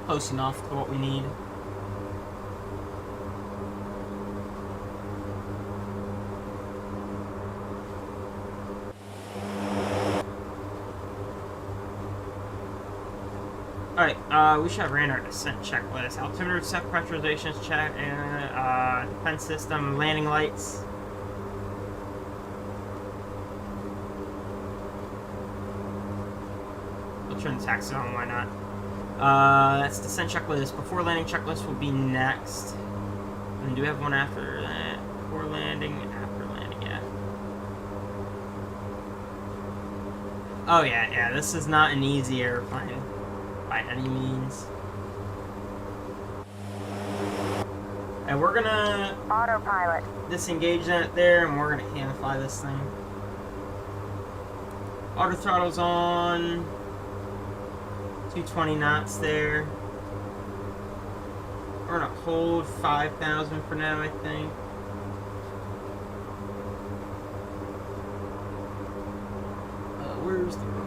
Close enough to what we need. Alright, we should have ran our descent checklist. Altimeter set, pressurizations check, and defense system, landing lights. We'll turn the taxi on, why not? That's descent checklist. Before landing checklist will be next. And do we have one after that? Before landing, after landing, yeah. Oh yeah, this is not an easy airplane. By any means. And we're gonna autopilot disengage that there, and we're gonna hand fly this thing. Auto throttle's on. 220 knots there. We're gonna hold 5,000 for now, I think. Where's the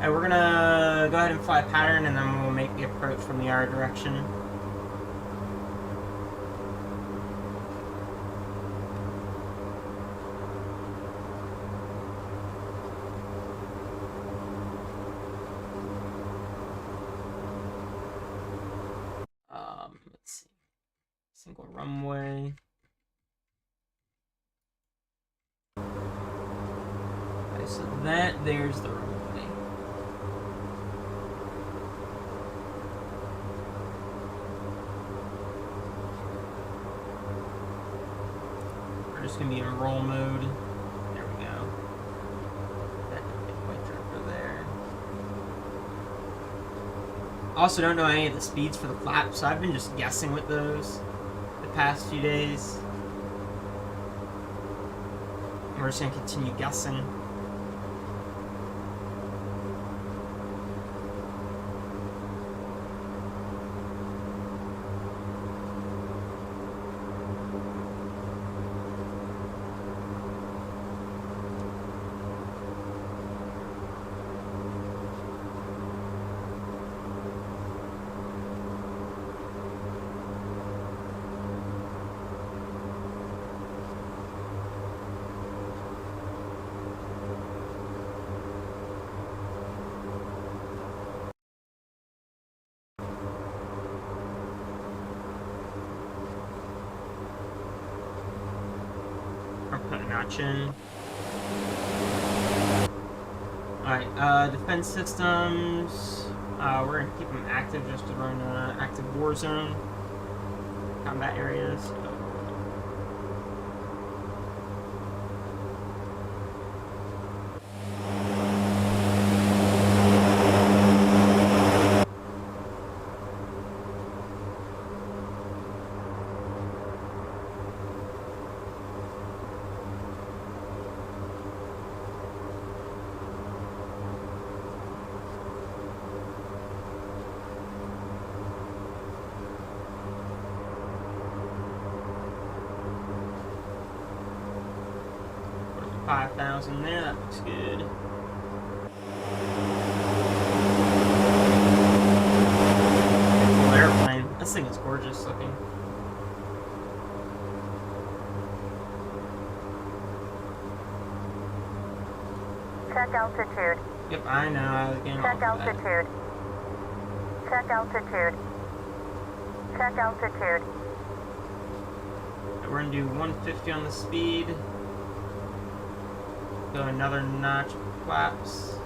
and we're gonna go ahead and fly pattern, and then we'll make the approach from the R direction. Let's see. Single runway. Okay, so there's the runway. Just gonna be in roll mode. There we go. That white director there. Also, don't know any of the speeds for the flaps, so I've been just guessing with those the past few days. And we're just gonna continue guessing. Notch in. Alright, defense systems. We're gonna keep them active just to run active war zone. Combat areas. $5,000 there, that looks good. Cool airplane. This thing is gorgeous looking. Check altitude. Yep, I know. I was getting check altitude. Check altitude. Check altitude. We're gonna do 150 on the speed. Go another notch of flaps.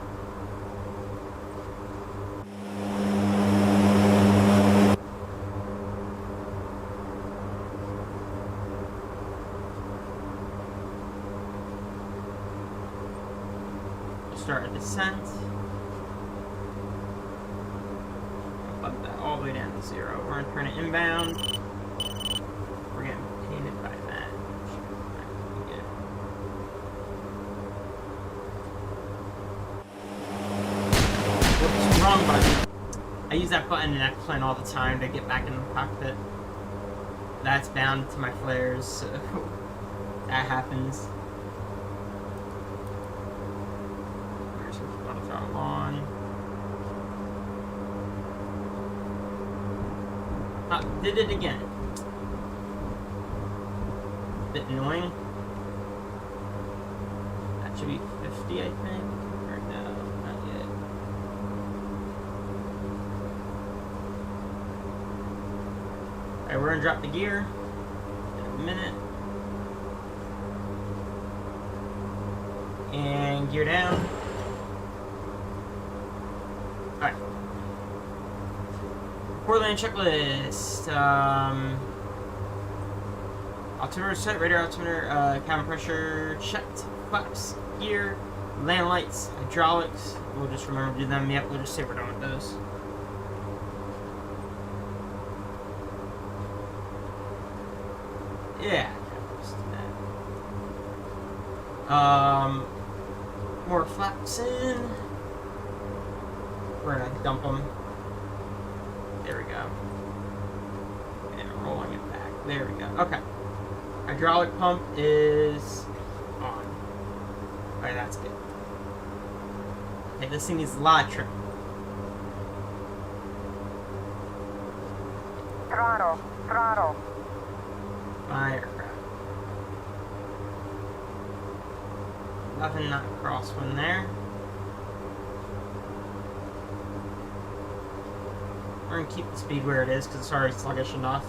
start a descent. Bump that all the way down to 0. We're going to turn it inbound. We're getting painted by that. Good. Whoops, wrong button. I use that button in X-Plane all the time to get back in the cockpit. That's bound to my flares, so that happens. There's some auto throttle on. Did it again. Bit annoying. That should be 50, I think. Or no, not yet. Alright, we're gonna drop the gear in a minute. And gear down. Alright. Core land checklist. Altimeter set, radar altimeter, cabin pressure checked, flaps, gear, land lights, hydraulics. We'll just remember to do them. Yep, we'll just say we're done with those. Yeah, let's do that. More flaps in. We're gonna dump them. There we go. And rolling it back. There we go. Okay. Hydraulic pump is on. Alright, that's good. Okay, this thing needs a lot of trim. Throttle, throttle. Firecraft. Nothing not crosswind there. We're gonna keep the speed where it is because it's already sluggish enough.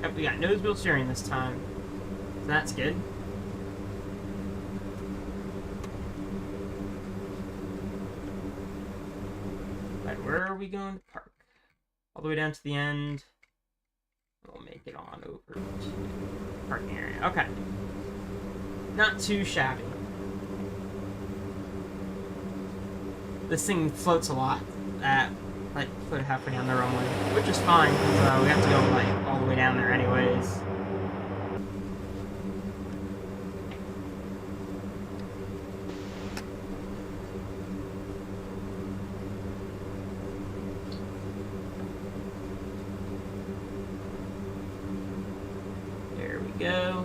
Yep, we got nose wheel steering this time. So that's good. Right, where are we going to park? All the way down to the end. We'll make it on over to the parking area. Okay. Not too shabby. This thing floats a lot at like foot halfway down the runway, which is fine because we have to go like all the way down there anyways. There we go.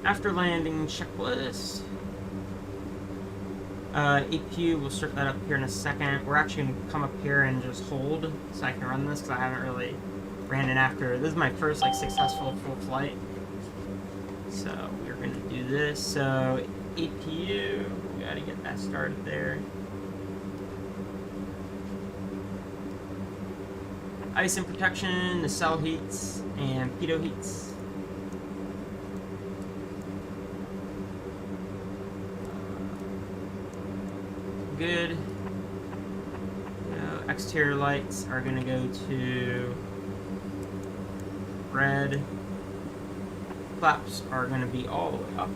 After landing checklist. APU, we'll start that up here in a second. We're actually going to come up here and just hold so I can run this because I haven't really ran it after. This is my first like successful full flight. So we're going to do this. So APU, we got to get that started there. Ice and protection, nacelle heats, and pitot heats. Good. Exterior lights are going to go to red. Flaps are going to be all the way up.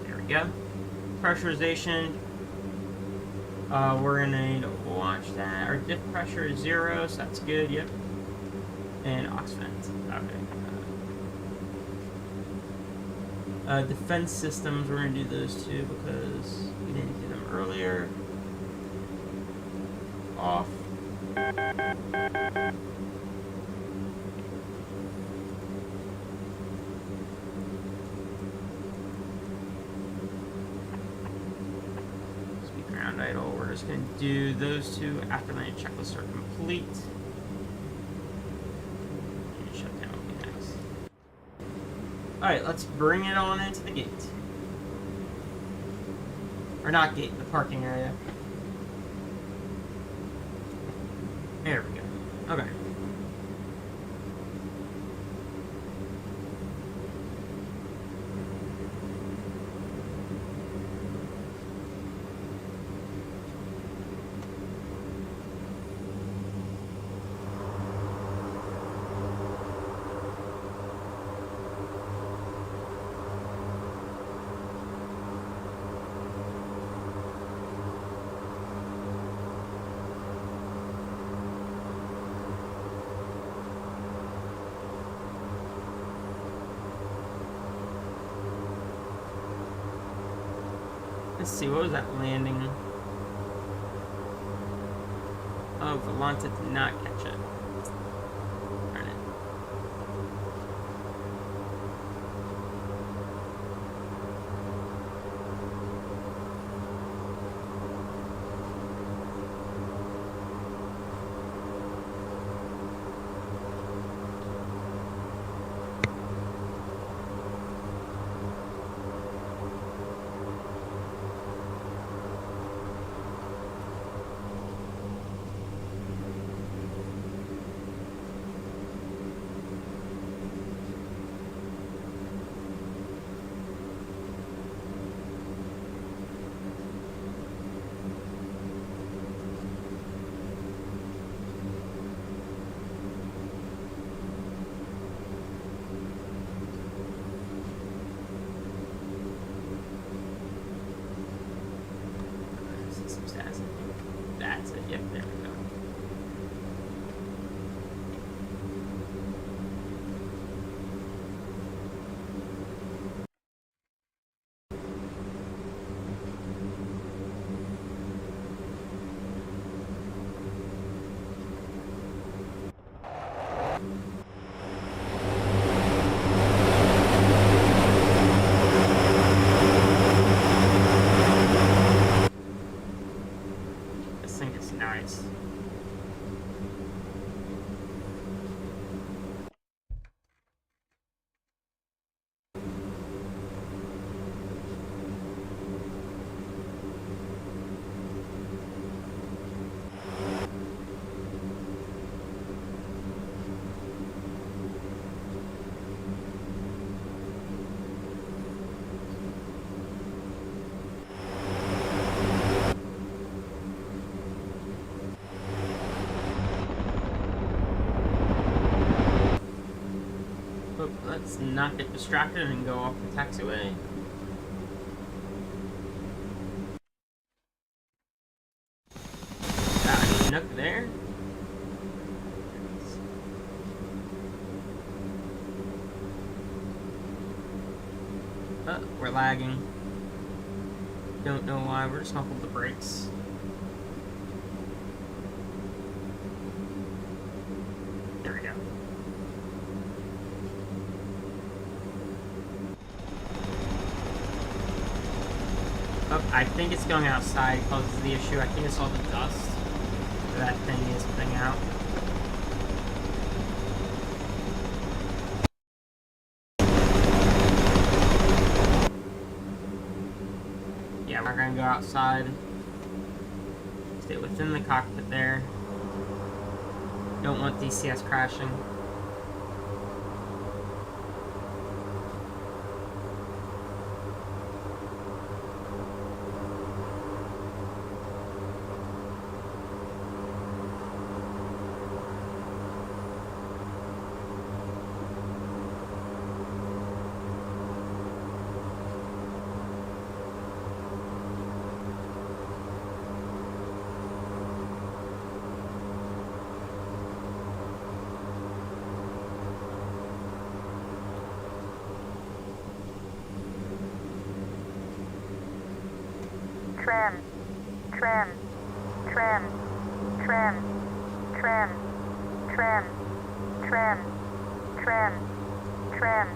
There we go. Pressurization. We're going to need to watch that. Our diff pressure is 0, so that's good. Yep. And aux vent. Okay. Defense systems, we're going to do those two because we didn't do them earlier. Off. Speed ground idle. We're just going to do those two after the checklists are complete. And shutdown will be next. Alright, let's bring it on into the gate. Or not gate, the parking area. There we go. Okay. Let's see, what was that landing? Oh, Volanta did not catch it. Darn it. That's it. Yep, there we go. This thing is nice. Let's not get distracted and go off the taxiway. Got a nook there. We're lagging. Don't know why. We're just gonna hold the brakes. There we go. Oh, I think it's going outside causes the issue. I think it's all the dust that thing is putting out. Yeah, we're gonna go outside. Stay within the cockpit there. Don't want DCS crashing. trim, trim, trim, trim, trim, trim, trim, trim, trim,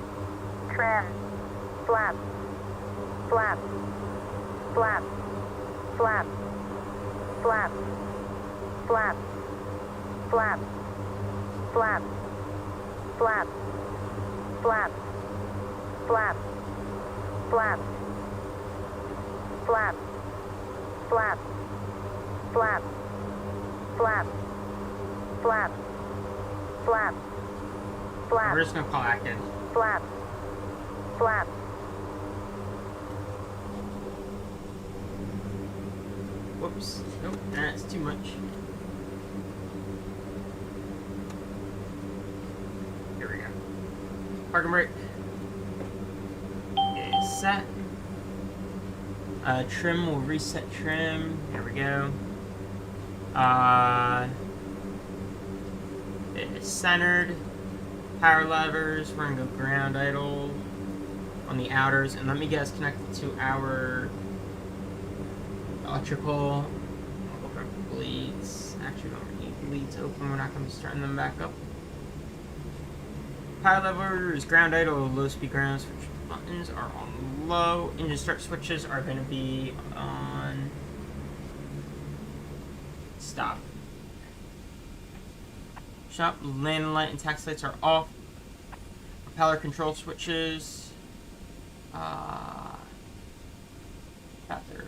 trim, flap, flap, flap, flap, flap, flap, flap, flap, flap, flap, flap, flap, flap, flap, flap, flap, flap, flap, flap. We're just gonna call active. Flap, flap. Whoops. Nope, that's too much. Here we go. Parking brake is set. Trim will reset trim. There we go. It is centered. Power levers. We're gonna go ground idle on the outers, and let me get us connected to our electrical. I'll open up the bleeds. Actually, we don't need bleeds open. We're not going to be starting them back up. Power levers, ground idle, low speed ground switch buttons are on low. Engine start switches are going to be on stop. Shop, landing light and taxi lights are off. Propeller control switches. Feather.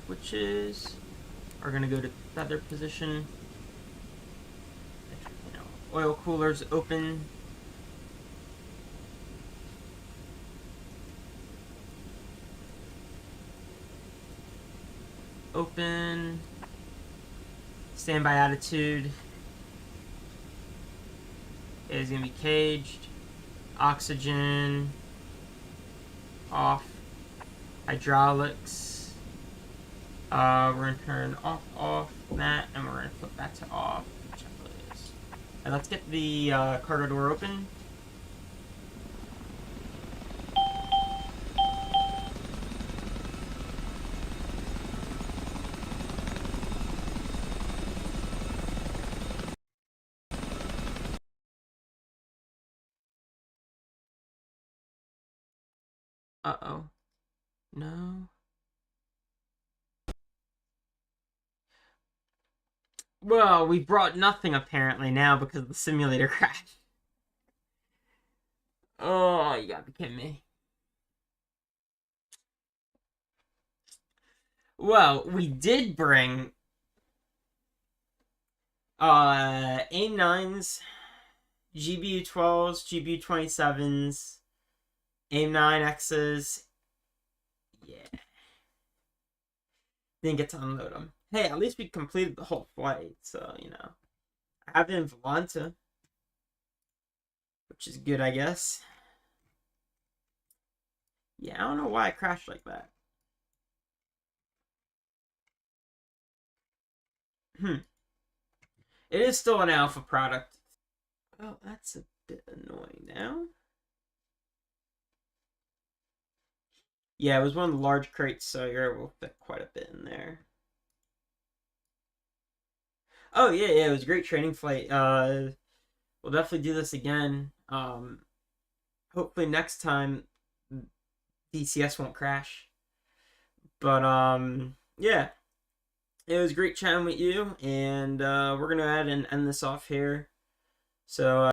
Switches are going to go to feather position. Oil coolers open. Open. Standby attitude is going to be caged. Oxygen off. Hydraulics. We're going to turn off that, and we're going to flip that to off, which I believe is. And let's get the cargo door open. Uh-oh. No. Well, we brought nothing apparently now because the simulator crashed. Oh, you gotta be kidding me. Well, we did bring AIM 9s, GBU 12s, GBU 27s, AIM 9Xs. Yeah. Didn't get to unload them. Hey, at least we completed the whole flight, so, you know. I have it in Volanta, which is good, I guess. Yeah, I don't know why it crashed like that. It is still an alpha product. Oh, that's a bit annoying now. Yeah, it was one of the large crates, so you're able to fit quite a bit in there. Oh, yeah, it was a great training flight. We'll definitely do this again. Hopefully next time DCS won't crash. But, yeah. It was great chatting with you, and we're going to go ahead and end this off here. So,